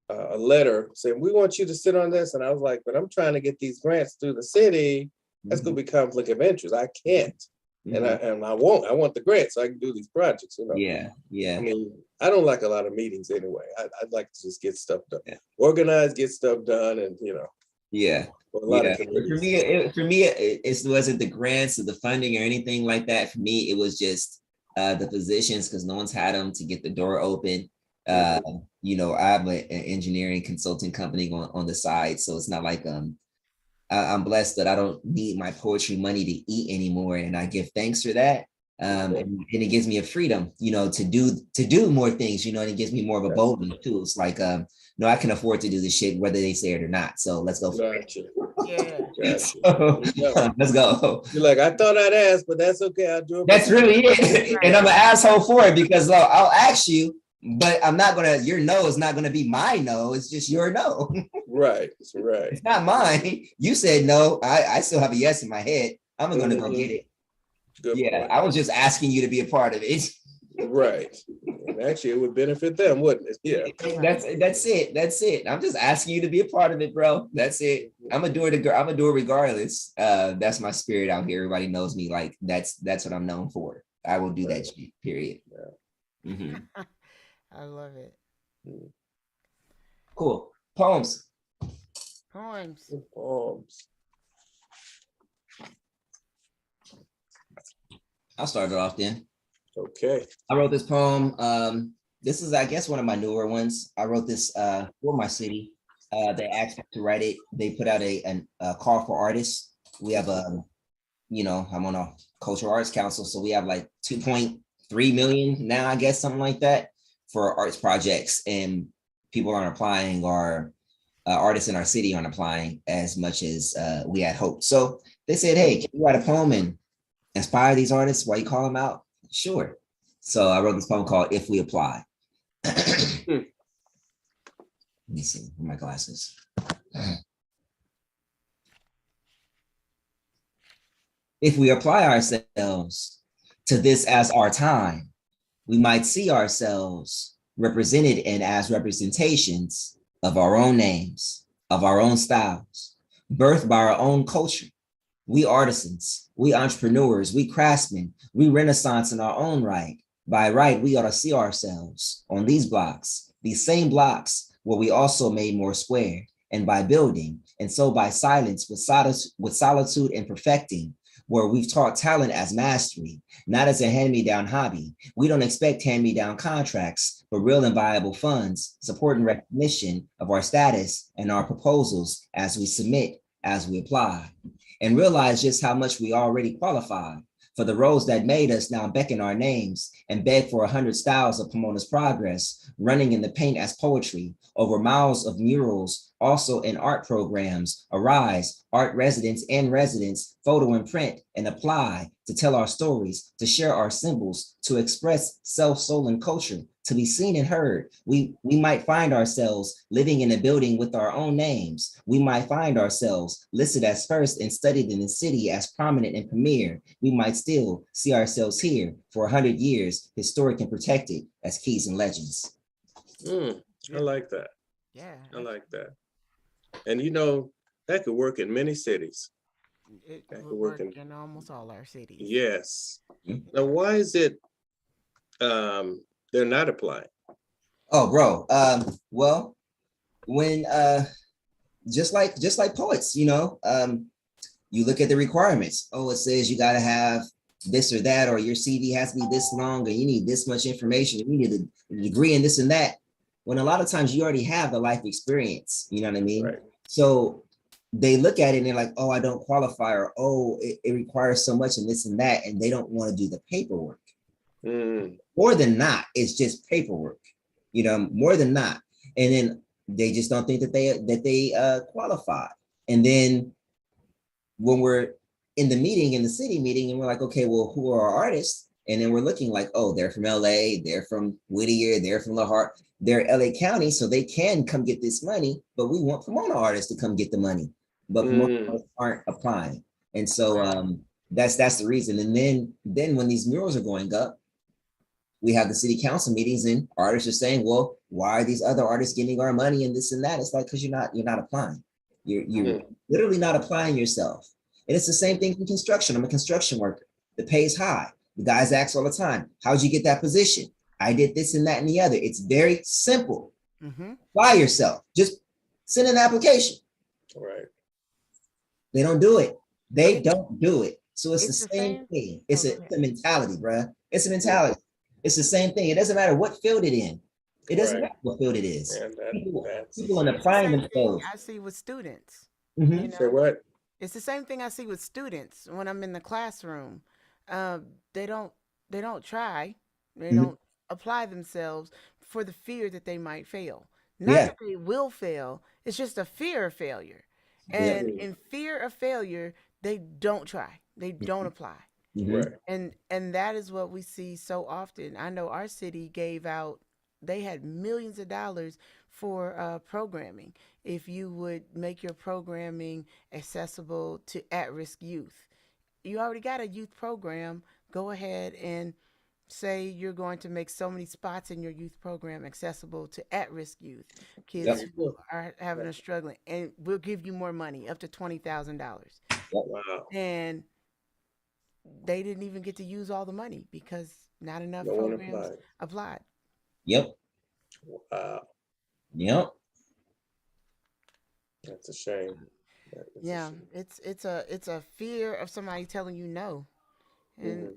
a letter saying, we want you to sit on this. And I was like, but I'm trying to get these grants through the city. That's going to be conflict of interest. I can't. And I won't. I want the grant so I can do these projects, you know. Yeah. I mean, I don't like a lot of meetings anyway. I'd like to just get stuff done, organize, get stuff done, and you know. Yeah. A lot of committees. For me, it wasn't the grants or the funding or anything like that. For me, it was just the positions because no one's had them to get the door open. You know, I have an engineering consulting company on the side, so it's not like I'm blessed that I don't need my poetry money to eat anymore, and I give thanks for that. And it gives me a freedom, you know, to do more things, you know, and it gives me more of a boldness too. It's like, no, I can afford to do this shit whether they say it or not. So let's go for it. Yeah. So, let's go. You're like, I thought I'd ask, but that's okay. I'll do it. That's really it. And I'm an asshole for it because I'll ask you, but I'm not gonna. Your no is not gonna be my no. It's just your no. Right. It's not mine. You said no. I still have a yes in my head. I'm gonna go get it. Good point. I was just asking you to be a part of it. Right. And actually, it would benefit them, wouldn't it? Yeah. That's it. I'm just asking you to be a part of it, bro. That's it. I'm gonna do it. I'm gonna do it regardless. That's my spirit out here. Everybody knows me. Like that's what I'm known for. I will do that shit. Period. Yeah. Mm-hmm. I love it. Cool. Poems. I'll start it off then. Okay. I wrote this poem. This is, I guess, one of my newer ones. I wrote this for my city. They asked me to write it. They put out a call for artists. We have I'm on a cultural arts council, so we have like 2.3 million now, I guess, something like that, for arts projects, and people aren't applying, or artists in our city aren't applying as much as we had hoped. So they said, hey, can you write a poem and inspire these artists while you call them out? Sure. So I wrote this poem called If We Apply. Let me see, my glasses. If we apply ourselves to this as our time, we might see ourselves represented in as representations of our own names, of our own styles, birthed by our own culture. We artisans, we entrepreneurs, we craftsmen, we Renaissance in our own right. By right, we ought to see ourselves on these blocks, these same blocks where we also made more square, and by building, and so by silence with solitude and perfecting, where we've taught talent as mastery, not as a hand-me-down hobby. We don't expect hand-me-down contracts, but real and viable funds, support and recognition of our status and our proposals as we submit, as we apply, and realize just how much we already qualify for the roles that made us now beckon our names and beg for 100 styles of Pomona's progress, running in the paint as poetry over miles of murals, also in art programs. Arise, art residents and residents, photo and print and apply to tell our stories, to share our symbols, to express self, soul, and culture, to be seen and heard. We might find ourselves living in a building with our own names. We might find ourselves listed as first and studied in the city as prominent and premier. We might still see ourselves here for 100 years, historic and protected as keys and legends. I like that. Yeah. I like that. And you know, that could work in many cities. It That would could work work in almost all our cities. Yes. Now, why is it they're not applying? Oh, bro. Well, when just like poets, you look at the requirements. Oh, it says you got to have this or that, or your CV has to be this long, or you need this much information, you need a degree in this and that. When a lot of times you already have the life experience, you know what I mean? Right. So they look at it and they're like, oh, I don't qualify, or oh, it requires so much and this and that, and they don't want to do the paperwork. More than not, it's just paperwork, more than not. And then they just don't think that they qualify. And then when we're in the city meeting, and we're like, okay, well, who are our artists? And then we're looking like, oh, they're from LA, they're from Whittier, they're from La Hart, they're LA County, so they can come get this money, but we want Pomona artists to come get the money, but Pomona artists aren't applying. And so that's the reason. And then when these murals are going up, we have the city council meetings and artists are saying, well, why are these other artists getting our money and this and that? It's like, because you're not applying. You're literally not applying yourself. And it's the same thing in construction. I'm a construction worker. The pay is high. The guys ask all the time, how'd you get that position? I did this and that and the other. It's very simple. Apply yourself. Just send an application. Right. They don't do it. They don't do it. So it's the same thing. It's a mentality, bruh. It's a mentality. It's the same thing. It doesn't matter what field it in. It doesn't matter what field it is. People are applying themselves. I see with students. Say what? It's the same thing I see with students when I'm in the classroom. They don't try. They don't apply themselves for the fear that they might fail. Not that they will fail. It's just a fear of failure. And in fear of failure, they don't try. They don't apply. Right. And that is what we see so often. I know our city gave out, they had millions of dollars for programming. If you would make your programming accessible to at-risk youth. You already got a youth program. Go ahead and say you're going to make so many spots in your youth program accessible to at-risk youth, kids who are having a struggling, and we'll give you more money, up to $20,000. Wow. And they didn't even get to use all the money because not enough No one programs applied. Yep. Wow. Yep. That's a shame. It's a fear of somebody telling you no. And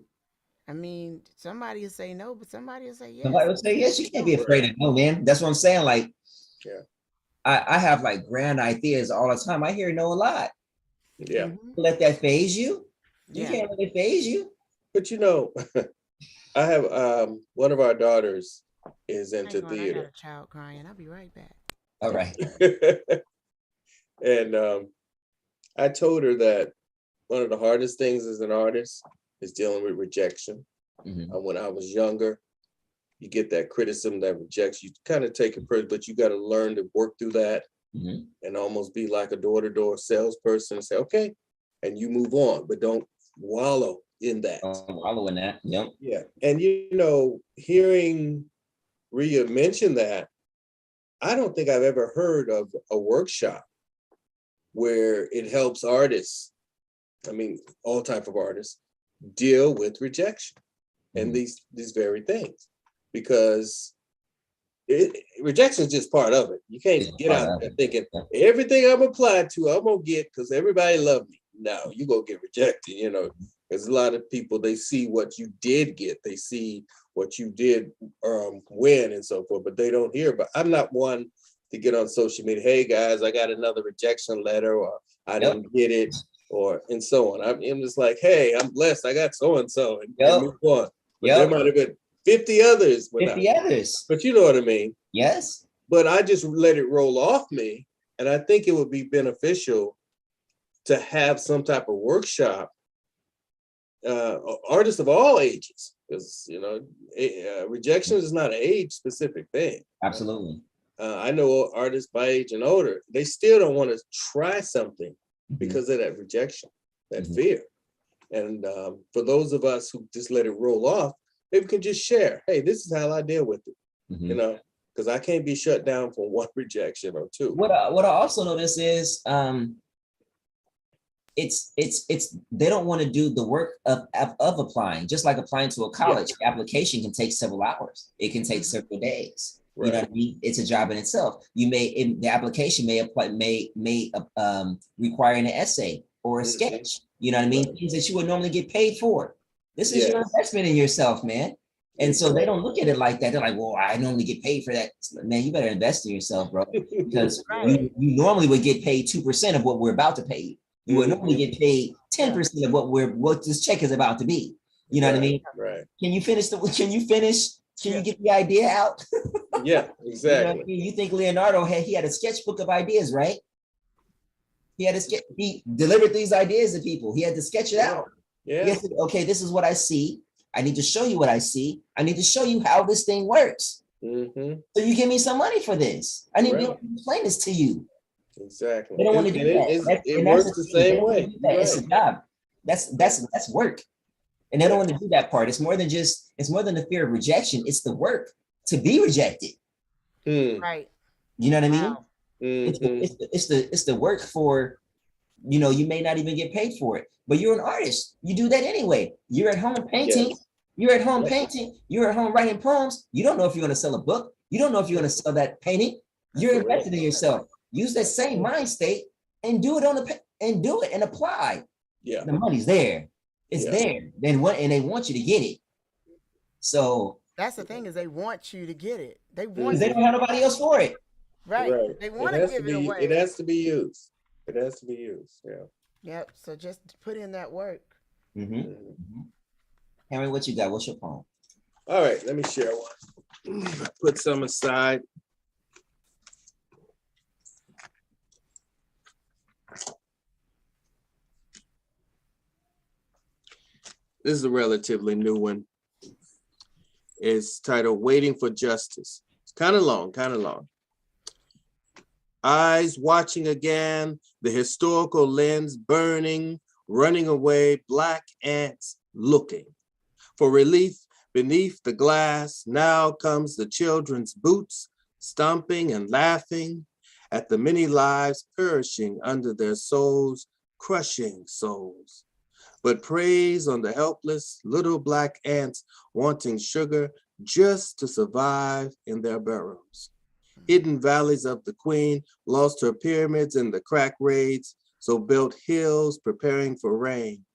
I mean, somebody will say no, but somebody will say yes. Somebody will say yes. You can't be afraid of no, man. That's what I'm saying. Like, I have like grand ideas all the time. I hear no a lot. Yeah. Let that phase you. You can't let it phase you. But I have one of our daughters is into theater. I got a child crying. I'll be right back. All right. And I told her that one of the hardest things as an artist is dealing with rejection. When I was younger, you get that criticism, that rejection. You kind of take it personally, but you got to learn to work through that and almost be like a door-to-door salesperson and say, okay, and you move on, but don't wallow in that. Wallow in that. Yep. Yeah. And hearing Rhea mention that, I don't think I've ever heard of a workshop where it helps artists, all type of artists, deal with rejection and these very things, because rejection is just part of it. You can't get out there thinking everything I'm applied to, I'm gonna get because everybody love me. No, you gonna get rejected, because a lot of people, they see what you did get, they see what you did win and so forth, but they don't hear about. I'm not one to get on social media, hey guys, I got another rejection letter, or I didn't get it, and so on. I'm just like, hey, I'm blessed, I got so-and-so, and move on. But there might have been 50 others. 50 others. But you know what I mean? Yes. But I just let it roll off me. And I think it would be beneficial to have some type of workshop artists of all ages, because rejection is not an age specific thing. Absolutely. I know artists my age and older, they still don't want to try something because of that rejection, that fear. And for those of us who just let it roll off, maybe we can just share, hey, this is how I deal with it, because I can't be shut down for one rejection or two. What I also notice is it's they don't want to do the work of applying, just like applying to a college. The application can take several hours. It can take several days. You know what I mean? It's a job in itself. The application may require an essay or a sketch. You know what I mean? Things that you would normally get paid for. This is your investment in yourself, man. And so they don't look at it like that. They're like, well, I normally get paid for that. Man, you better invest in yourself, bro. Because you normally would get paid 2% of what we're about to pay you. You would normally get paid 10% of what this check is about to be. You know what I mean? Right. Can you finish? Can you get the idea out? Yeah, exactly. You know what I mean? You think Leonardo had a sketchbook of ideas, right? He delivered these ideas to people. He had to sketch it out. Yeah. He had to, okay, this is what I see. I need to show you what I see. I need to show you how this thing works. So you give me some money for this. I need to be able to explain this to you. Exactly. They don't want to do that. It works the same way. It's a job. That's work. And they don't want to do that part. It's more than the fear of rejection. It's the work to be rejected. Right. You know what I mean? Wow. It's the work for, you may not even get paid for it, but you're an artist. You do that anyway. You're at home painting. Yes. You're at home painting. You're at home writing poems. You don't know if you're going to sell a book. You don't know if you're going to sell that painting. You're invested in yourself. Use that same mind state and do it and apply. Yeah. The money's there. It's there. And they want you to get it. So that's the thing, is they want you to get it. They don't have nobody else for it. Right. They want to give it away. It has to be used. It has to be used. Yeah. Yep. So just put in that work. Henry, what you got? What's your poem? All right, let me share one. Put some aside. This is a relatively new one. It's titled Waiting for Justice. It's kind of long. Eyes watching again, the historical lens burning, running away, black ants looking. For relief beneath the glass, now comes the children's boots, stomping and laughing at the many lives perishing under their souls, crushing souls. But praise on the helpless little black ants wanting sugar just to survive in their burrows. Hidden valleys of the queen lost her pyramids in the crack raids, so built hills preparing for rain.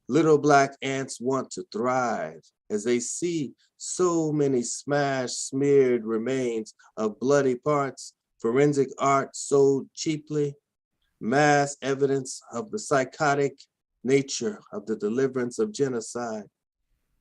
Little black ants want to thrive as they see so many smashed, smeared remains of bloody parts, forensic art sold cheaply, mass evidence of the psychotic nature of the deliverance of genocide.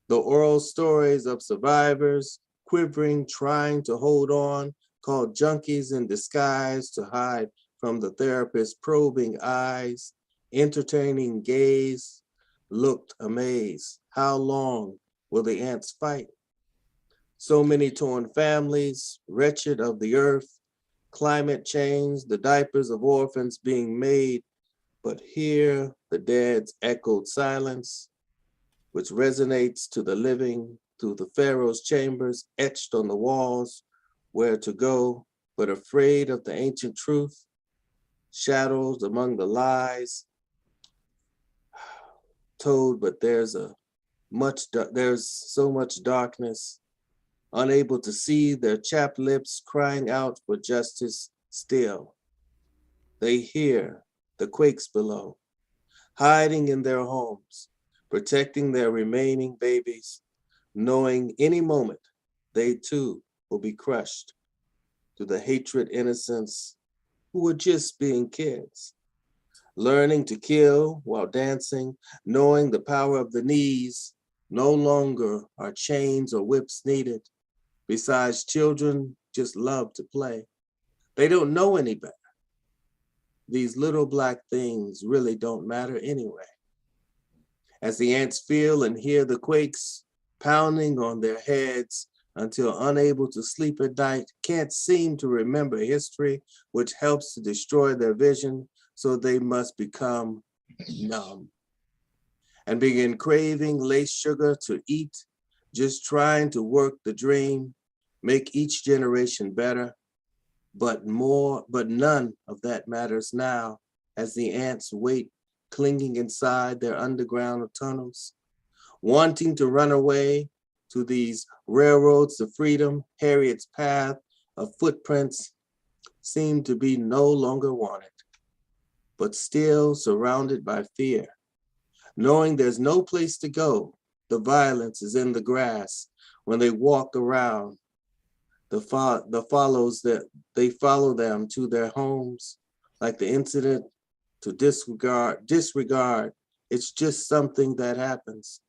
The oral stories of survivors quivering, trying to hold on, called junkies in disguise to hide from the therapist's probing eyes, entertaining gaze, looked amazed. How long will the ants fight? So many torn families, wretched of the earth, climate change, the diapers of orphans being made, but here the dead's echoed silence, which resonates to the living through the Pharaoh's chambers etched on the walls, where to go, but afraid of the ancient truth, shadows among the lies told, but there's so much darkness, unable to see their chapped lips crying out for justice still. They hear the quakes below, hiding in their homes, protecting their remaining babies, knowing any moment they too will be crushed to the hatred innocents who were just being kids, learning to kill while dancing, knowing the power of the knees. No longer are chains or whips needed. Besides, children just love to play. They don't know any better. These little black things really don't matter anyway. as the ants feel and hear the quakes pounding on their heads until unable to sleep at night, can't seem to remember history, which helps to destroy their vision, so they must become numb and begin craving lace sugar to eat, just trying to work the dream, make each generation better, but none of that matters now as the ants wait, clinging inside their underground tunnels, wanting to run away to these railroads of freedom. Harriet's path of footprints seem to be no longer wanted, but still surrounded by fear, knowing there's no place to go. The violence is in the grass when they walk around. The follows that they follow them to their homes, like the incident to disregard. It's just something that happens.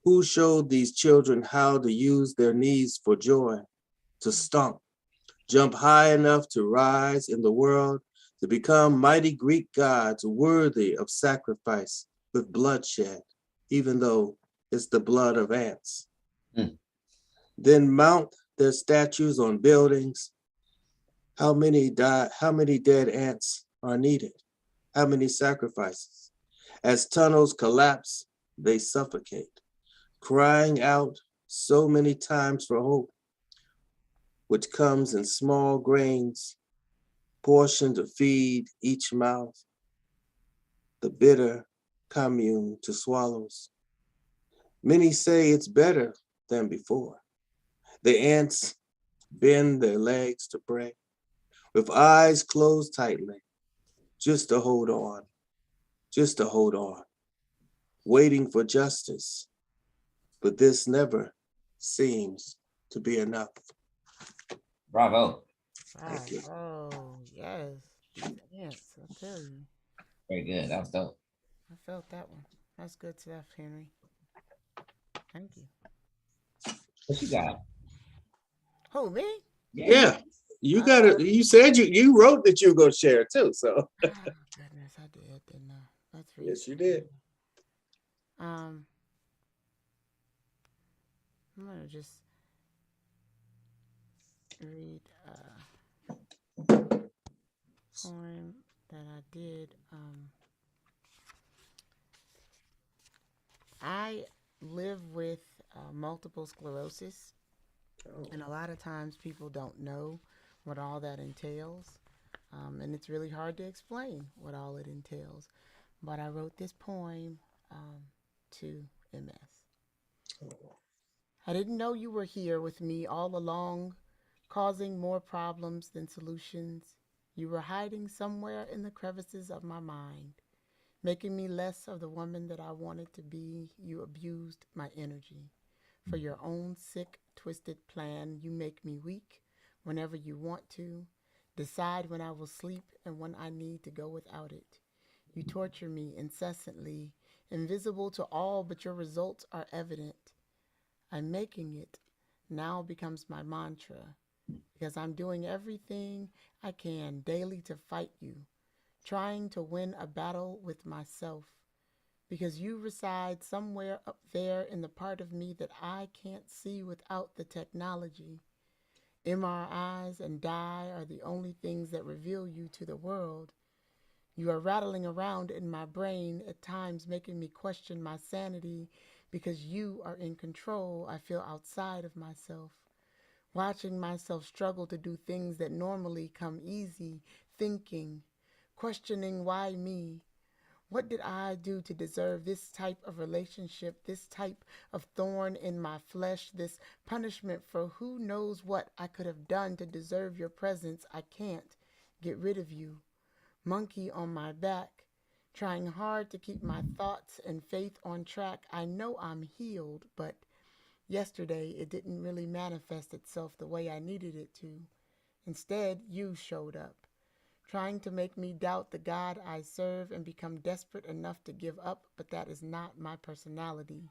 Who showed these children how to use their knees for joy, to stomp, jump high enough to rise in the world, to become mighty Greek gods worthy of sacrifice with bloodshed, even though it's the blood of ants? Mm. Then mount their statues on buildings. How many dead ants are needed? How many sacrifices? As tunnels collapse, they suffocate, crying out so many times for hope, which comes in small grains, portion to feed each mouth, the bitter commune to swallows. Many say it's better than before. The ants bend their legs to pray, with eyes closed tightly, just to hold on, just to hold on, waiting for justice. But this never seems to be enough. Bravo. Thank you. Oh, yes. These ants, I tell you. Very good. That was dope. I felt that one. That's good stuff, Henry. Thank you. What you got? Who, me? Yeah, you. Yeah, you got Uh, it. You said you wrote that you were going to share too. So oh, goodness, I did, didn't I? Let's read yes, you some. did. Um, I'm going to just read a poem that I did. I live with multiple sclerosis, Oh, and a lot of times people don't know what all that entails. And it's really hard to explain what all it entails. But I wrote this poem to MS. I didn't know you were here with me all along, causing more problems than solutions. You were hiding somewhere in the crevices of my mind, making me less of the woman that I wanted to be. You abused my energy. For your own sick, twisted plan, you make me weak whenever you want to, decide when I will sleep and when I need to go without it. You torture me incessantly, invisible to all, but your results are evident. I'm making it now becomes my mantra because I'm doing everything I can daily to fight you, trying to win a battle with myself because you reside somewhere up there in the part of me that I can't see without the technology. MRIs and dye are the only things that reveal you to the world. You are rattling around in my brain, at times making me question my sanity because you are in control. I feel outside of myself, watching myself struggle to do things that normally come easy, thinking, questioning why me. What did I do to deserve this type of relationship, this type of thorn in my flesh, this punishment for who knows what I could have done to deserve your presence? I can't get rid of you. Monkey on my back, trying hard to keep my thoughts and faith on track. I know I'm healed, but yesterday it didn't really manifest itself the way I needed it to. Instead, you showed up, trying to make me doubt the God I serve and become desperate enough to give up, but that is not my personality.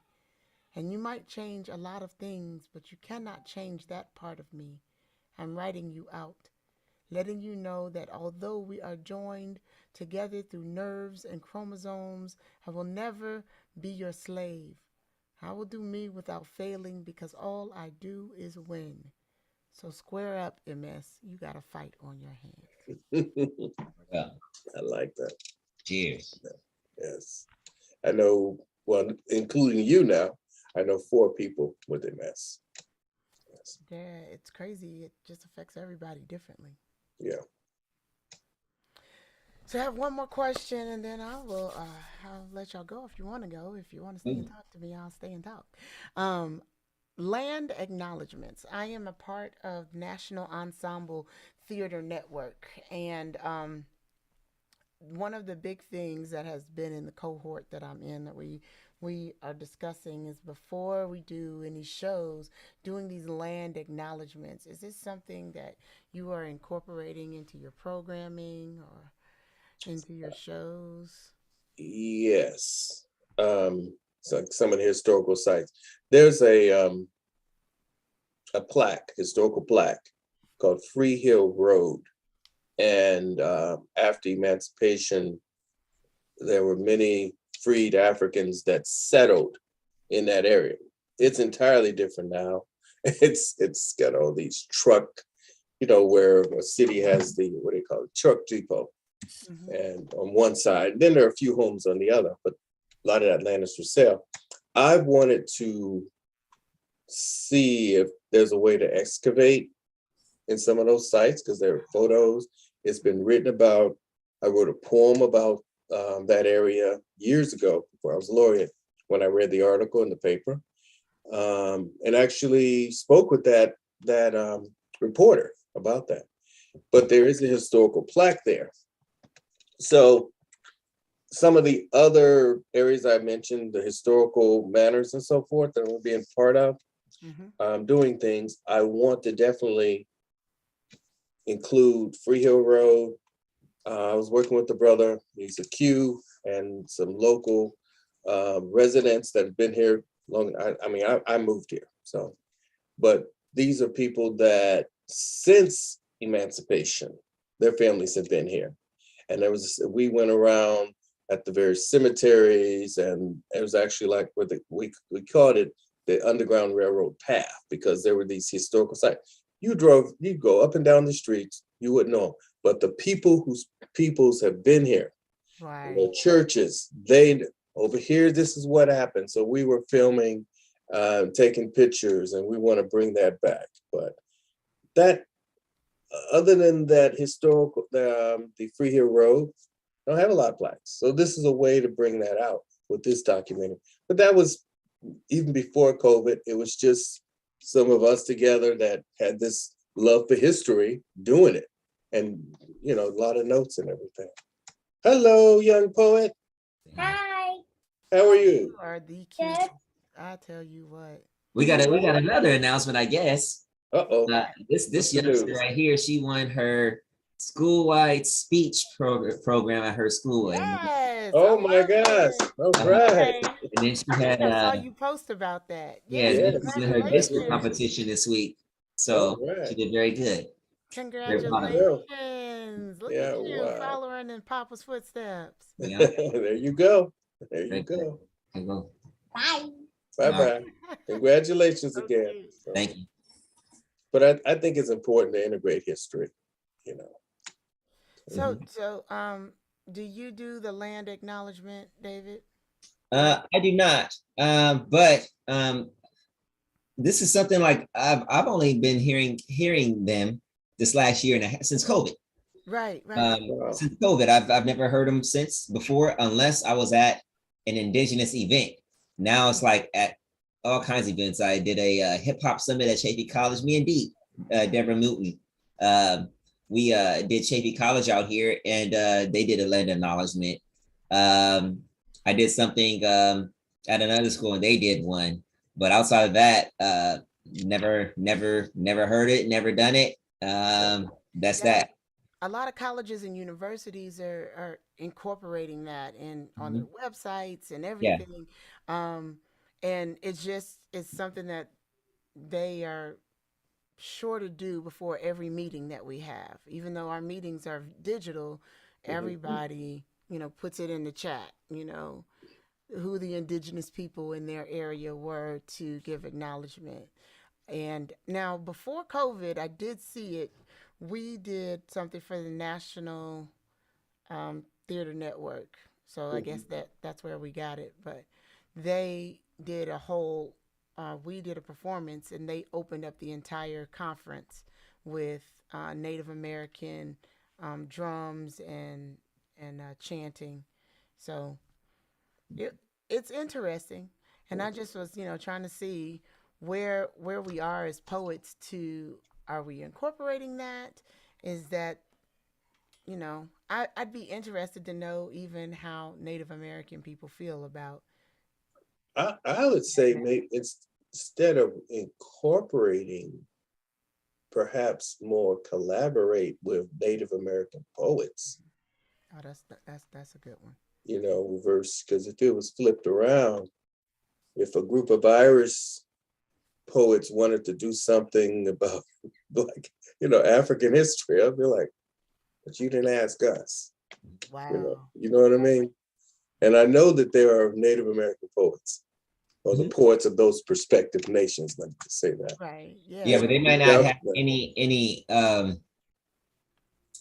And you might change a lot of things, but you cannot change that part of me. I'm writing you out. letting you know that although we are joined together through nerves and chromosomes, I will never be your slave. I will do me without failing because all I do is win. So square up, MS. You got a fight on your hands. Well, I like that. cheers. Yes. I know, well, including you now, I know 4 people with MS. Yes. Yeah, it's crazy. It just affects everybody differently. Yeah. So I have one more question, and then I'll let y'all go if you want to go. If you want to stay and Mm. talk to me, I'll stay and talk. Um, Land acknowledgments. I am a part of National Ensemble Theater Network, and one of the big things that has been in the cohort that I'm in that we are discussing is before we do any shows, doing these land acknowledgments. Is this something that you are incorporating into your programming or into your shows? Yes. So some of the historical sites. There's a plaque, historical plaque called Free Hill Road. And after emancipation, there were many freed Africans that settled in that area. It's entirely different now. It's got all these truck, where a city has the what do you call it, truck depot, Mm-hmm. and on one side, then there are a few homes on the other, but a lot of that land is for sale. I wanted to see if there's a way to excavate in some of those sites because there are photos. It's been written about. I wrote a poem about that area years ago before I was a laureate when I read the article in the paper, and actually spoke with that reporter about that. But there is a historical plaque there. So some of the other areas I mentioned, the historical manors and so forth that we're being part of, Mm-hmm. doing things, I want to definitely include Free Hill Road. I was working with the brother, he's a Q, and some local residents that have been here long. I moved here, so, but these are people that since emancipation, their families have been here. And we went around at the various cemeteries, and it was actually like we called it the Underground Railroad Path because there were these historical sites. You'd go up and down the streets, you wouldn't know. But the people whose peoples have been here, the Right. churches, they over here, this is what happened. So we were filming, taking pictures, and we want to bring that back. But that, other than that historical, the Free Hill Road, don't have a lot of plaques. So this is a way to bring that out with this documentary. But that was even before COVID. It was just some of us together that had this love for history doing it. And, a lot of notes and everything. Hello, young poet. Hi. How are You you? are the Good. cutest. I tell you what. We got another announcement, I guess. Uh-oh. This What's the youngster news? right here, she won her school-wide speech program at her school, Yes, I Oh my love gosh. it. All uh, right. Yay. and then she I think had I saw you post about that. yeah, Yay, and then Yes. she did her district Congratulations. congratulations. competition this week, All so she right. did very good. Very Good proud to of her. know. Congratulations. Look Yeah, at you wow. following in Papa's footsteps. Yeah, There you go. There you very good. go. Okay, well, Bye. Bye all right, bye. Congratulations So again. cute. So, thank you. but I think it's important to integrate history, you know. So, Mhm. so, do you do the land acknowledgement, David? I do not, but this is something like I've only been hearing them this last year and a half since COVID. Right, right. Wow. Since COVID, I've never heard them since before, unless I was at an indigenous event. Now it's like at all kinds of events. I did a hip hop summit at Chafee College. Me and Dee, Deborah Newton, we did Chafee College out here, and they did a land acknowledgement. Um, I did something at another school, and they did one. But outside of that, never heard it, never done it. That's Yeah, that. a lot of colleges and universities are incorporating that in on their Mhm. websites and Yeah. everything. Um, and it's something that they are sure to do before every meeting that we have. Even though our meetings are digital, Mhm. everybody, puts it in the chat, who the indigenous people in their area were to give acknowledgement. And now, before COVID, I did see it. We did something for the National Theater Network. So I guess Mhm. that's where we got it. But they did a whole, we did a performance, and they opened up the entire conference with Native American drums and chanting. So it it's interesting, and I just was trying to see where we are as poets. To Are we incorporating that? Is that I'd be interested to know even how Native American people feel about I would say that. maybe it's instead of incorporating, perhaps more collaborate with Native American poets, Oh, that's a good one. versus because if it was flipped around, if a group of Irish poets wanted to do something about like, African history, I'd be like, but you didn't ask us, Wow. you know what I mean? And I know that there are Native American poets or the Mhm. poets of those prospective nations, let me just say that. Right. Yeah, Yeah. but they might not have any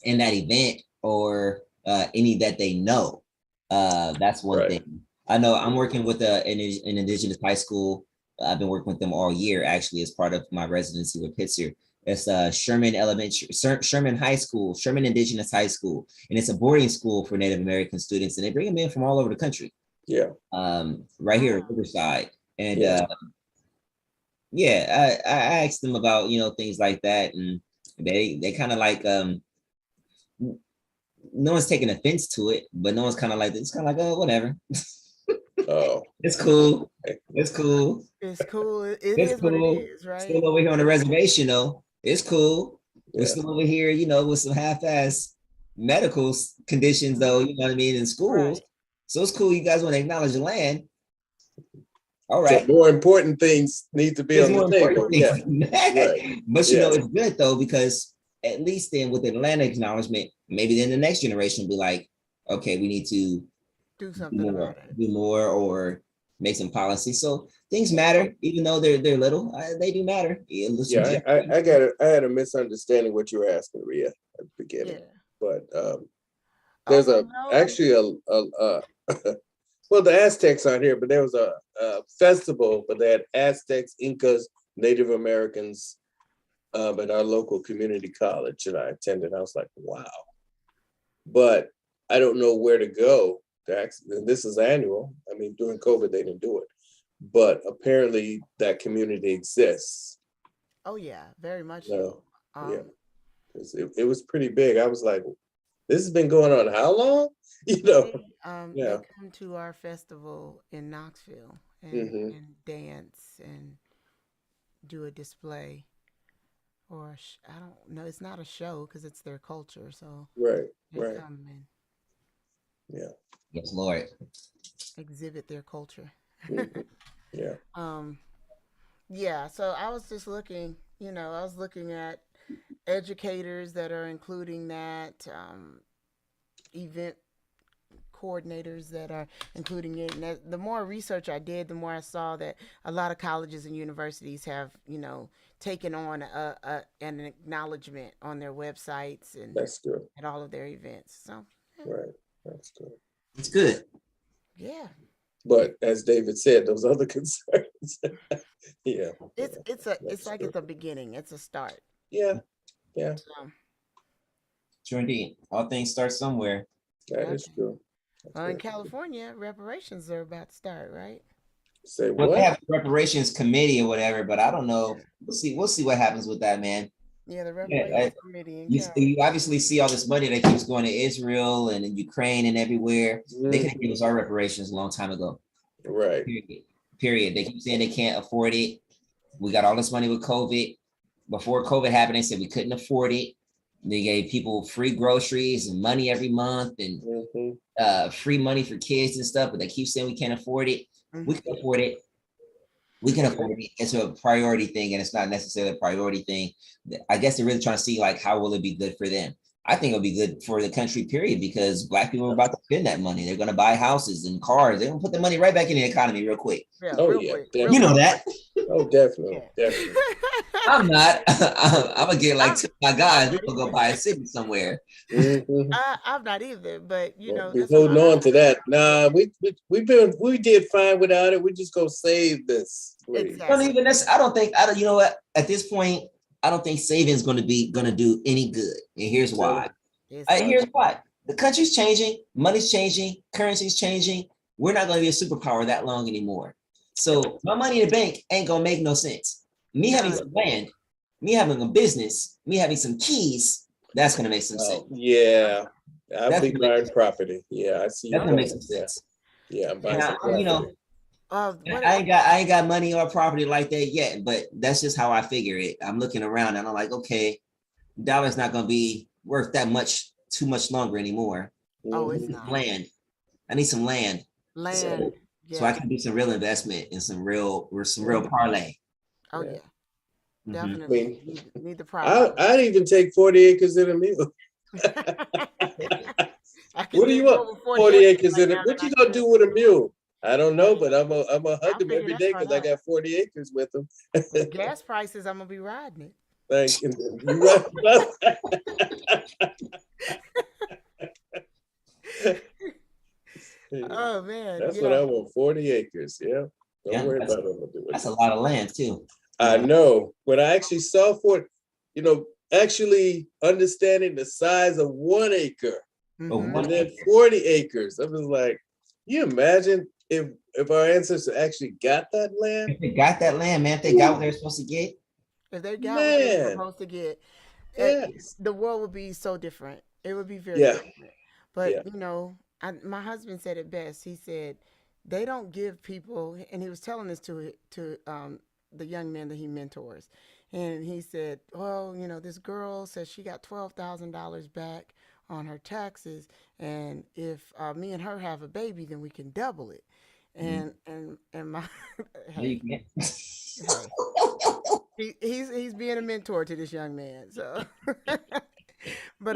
in that event or any that they know. That's one Right. thing. I know I'm working with an indigenous high school. I've been working with them all year, actually, as part of my residency with Pitzer. It's Sherman Elementary, Sherman High School, Sherman Indigenous High School, and it's a boarding school for Native American students, and they bring them in from all over the country. Yeah. Right here at Wow. Riverside, and Yeah. yeah, I asked them about things like that, and they kind of like no one's taking offense to it, but no one's kind of like it's kind of like oh whatever, Oh. it's cool, it's cool, It's cool. It it's is what it cool. is, right? Still over here on the reservation though, it's cool. We're Yeah. still over here, with some half-ass medical conditions though, Mhm. you know what I mean, in schools. Right. So it's cool. You guys want to acknowledge the land, all So right. more important things need to be There's on the more important table. things Yeah. than that. Right. But Yeah. it's good though, because at least then with the land acknowledgement, maybe then the next generation will be like, okay, we need to Do something about it. do more, or make some policy. So things matter, even though they're little. They do matter. Yeah, Yeah. I had a misunderstanding what you were asking, Rhea, at the beginning. Yeah. But Oh, there's well, no. actually a well, the Aztecs aren't here, but there was a festival, but they had Aztecs, Incas, Native Americans at our local community college, and I attended. I was like, wow. But I don't know where to go. This is annual. I mean, during COVID, they didn't do it, but apparently that community exists. Oh, yeah. Very much No, so. yeah, Um, 'cause it was pretty big. I was like, this has been going on how long? they Yeah. come to our festival in Knoxville Hmm. and dance and do a display, or I don't know. It's not a show because it's their culture. So Right, they right. come and Yeah. yes, Lord. exhibit their culture. Hmm. Yeah. um, yeah. So I was just looking. I was looking at educators that are including that, event coordinators that are including it. And the more research I did, the more I saw that a lot of colleges and universities have, taken on an acknowledgement on their websites and That's good. at all of their events. So, Right. That's good. It's good. yeah, But as David said, those other concerns. Yeah. it's Yeah. it's That's like true. at the beginning. It's a start. Yeah. Yeah. So, Sure, indeed. All things start somewhere. That is okay. true. That's Well, in very true. California, reparations are about to start, right? Say Well, they what? have a reparations committee or whatever, but I don't Yeah. know. We'll see. We'll see what happens with that, man. Yeah, the Yeah, reparations committee in you Cali. obviously see all this money that keeps going to Israel and in Ukraine and everywhere. They could have given Mhm. us our reparations a long time ago. Right. Period. Period. They keep saying they can't afford it. We got all this money with COVID. Before COVID happened, they said we couldn't afford it. They gave people free groceries and money every month and Hmm. free money for kids and stuff, but they keep saying we can't afford it. We Hmm. can afford it. We can afford it. It's a priority thing, and it's not necessarily a priority thing. I guess they're really trying to see like how will it be good for them. I think it'll be good for the country, period, because Black people are about to spend that money. They're going to buy houses and cars. They're going to put the money right back in the economy real quick. Yeah, Oh real yeah, quick. definitely. You know that. Oh, definitely, Yeah. definitely. I'm not. I'm gonna get like I'm- two of my guys. We're I'm gonna go buy a city somewhere. Mhm. I'm not either, but you know, Be that's holding what on to that. Nah, we did fine without it. We just gonna save this. Please. I don't Exactly. even. I don't think. I don't. You know what? At this point, I don't think savings going to do any good. And here's why. It's not. Here's why. The country's changing. Money's changing. Currency's changing. We're not going to be a superpower that long anymore. So my money in the bank ain't gonna make no sense. Me having some land, me having a business, me having some keys, that's gonna make some sense. Yeah, I'll That's be gonna make buying sense. property. Yeah, I see. That's you gonna make going. some sense. Yeah, I'm buying Now, some you know, property. What I ain't got money or property like that yet, but that's just how I figure it. I'm looking around and I'm like, okay, dollar's not gonna be worth that much too much longer anymore. Oh, Mhm. it's not. Land. I need some land. Land. So I Yeah. can do some real investment and some real parlay. Oh Yeah. yeah. Mhm. Definitely need the I property. I'd even take 40 acres in a mule. I can What do do you more want? with 40 acres right in it. now What than you I gonna can. do with a mule? I don't know, but I'm a hug I'll him figure every that day part because I out. got 40 acres with him. With gas prices, I'm gonna be riding it. Like you right. Oh man, That's what yeah. I want. 40 acres. Yeah. Don't Yeah, worry about what I'm gonna do with that's it. a lot of land too. I know. When I actually saw actually understanding the size of 1 acre Mhm. and then 40 acres, I was like, you imagine if our ancestors actually got that land? If they got that land, man, if they got what they're supposed to get, If they got what they were Man, supposed to get, yes. the world would be so different. It would be very Yeah, different. But yeah. my husband said it best. He said they don't give people, and he was telling this to the young men that he mentors, and he said, well, this girl says she got $12,000 back on her taxes, and if me and her have a baby, then we can double it. And my no, you hey, can't. hey, he's being a mentor to this young man. So, but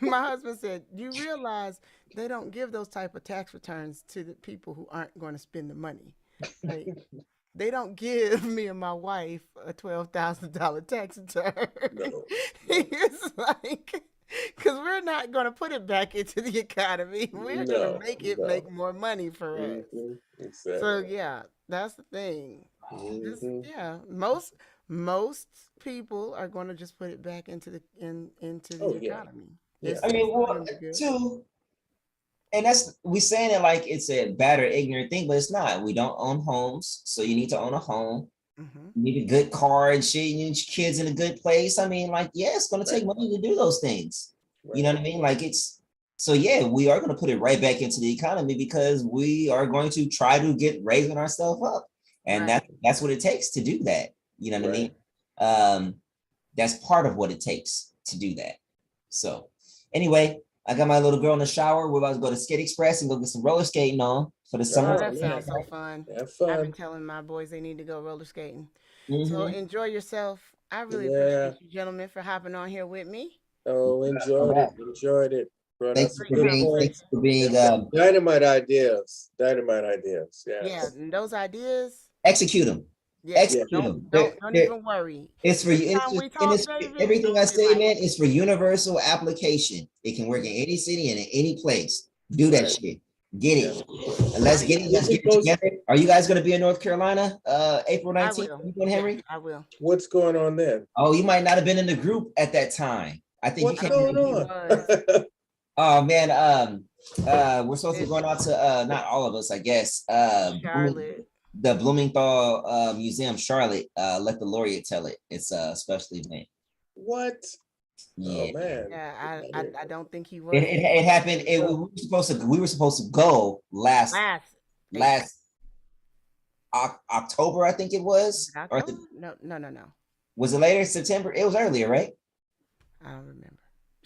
my husband said, you realize they don't give those type of tax returns to the people who aren't going to spend the money. Like they don't give me and my wife a $12,000 tax return. No. It's like because we're not going to put it back into the economy. We're going to No, make it no. make more money for us. Exactly. So yeah, that's the thing. Just Mhm. yeah, most people are going to just put it back into into the Oh yeah, economy. yeah. I mean, It's not well, going to be good. too, and that's we saying it like it's a bad or ignorant thing, but it's not. We don't own homes, so you need to own a home. Hmm. You need a good car and shit. You need your kids in a good place. I mean, like, yeah, it's gonna take Right, money to do those things. You right. know what I mean? Like it's so yeah, we are gonna put it right back into the economy because we are going to try to get raising ourselves up. And Right. that's what it takes to do that. You know what I Right. mean? That's part of what it takes to do that. So anyway, I got my little girl in the shower. We're about to go to Skate Express and go get some roller skating on for the summer. Oh, Oh that man, sounds so fun. have I've been fun. telling my boys they need to go roller skating. So Mhm. enjoy yourself. I really Yeah. appreciate you gentlemen for hopping on here with me. Oh, All enjoyed right. it. Enjoyed it. Brought out Thank some you Great good thank points. you for being And dynamite ideas. Dynamite ideas. Yeah, Yes. and those ideas, execute them. yeah, Yeah. Execute don't them. don't even worry. It's for you. Next It's time just we and talk, it's David, everything you'll I be say, like, man. It's for universal application. It can work in any city and in any place. Do that Right. shit. Get Yeah. it. And let's oh get yeah, it. We'll Let's be get it posting. together. Are you guys going to be in North Carolina? April I 19th. will. You going, Yes, Henry? I will. What's going on then? Oh, you might not have been in the group at that time. I think you What's I came don't going think in. he on? was. Oh man. We're supposed to be It's going out to not all of us, I guess. Charlotte. The Bloomingthal Museum, Charlotte. Let the Laureate tell it. It's a special event. What? Oh Yeah. man. Yeah, I don't think he It, was it, either. it happened. We were supposed to go Last April. last October, I think it was, or October? No. was it later September? It was earlier, right? I don't remember.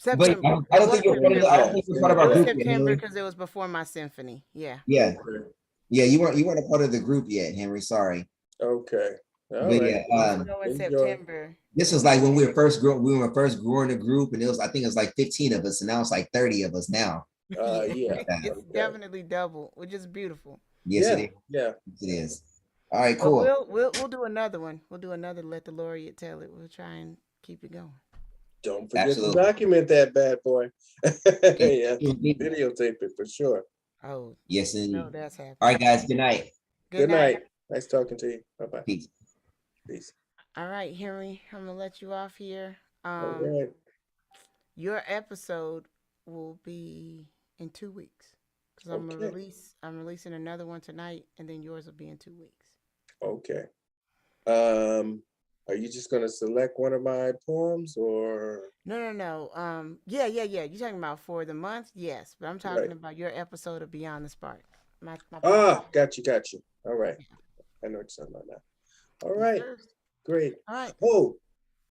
But September. I It don't was think you're part of the, I September. don't think you're part of It our was group yet, September Henry. because it was before my symphony. Yeah. Yeah. Okay. Yeah, you weren't a part of the group yet, Henry. Sorry. Okay. All But right. yeah, Let's go in Enjoy. September. this was like when we were first growing the group, and I think it was like 15 of us, and now it's like 30 of us now. Yeah. It's Okay. definitely double, which is beautiful. Yes, it Yeah. is. Yeah. It is. All right, But cool. we'll do another one. We'll do another. Let the laureate tell it. We'll try and keep it going. Don't forget to Absolutely. document that bad boy. Yeah. Indeed. Videotape it for sure. Oh, Yes, no, indeed. that's happening. All right, guys. Good night. Good Good night. night. Nice talking to you. Bye-bye. Peace. Peace. All right, Henry, I'm gonna let you off here. All right. Your episode will be in 2 weeks because Okay. I'm releasing another one tonight, and then yours will be in 2 weeks. Okay. Are you just gonna select one of my poems or No. Yeah. You're talking about for the month, yes, but I'm talking right? about your episode of Beyond the Spark. My Ah, got you. All right. yeah. I know what you're talking about now. All Yes, right. sir. Great. All right. Oh,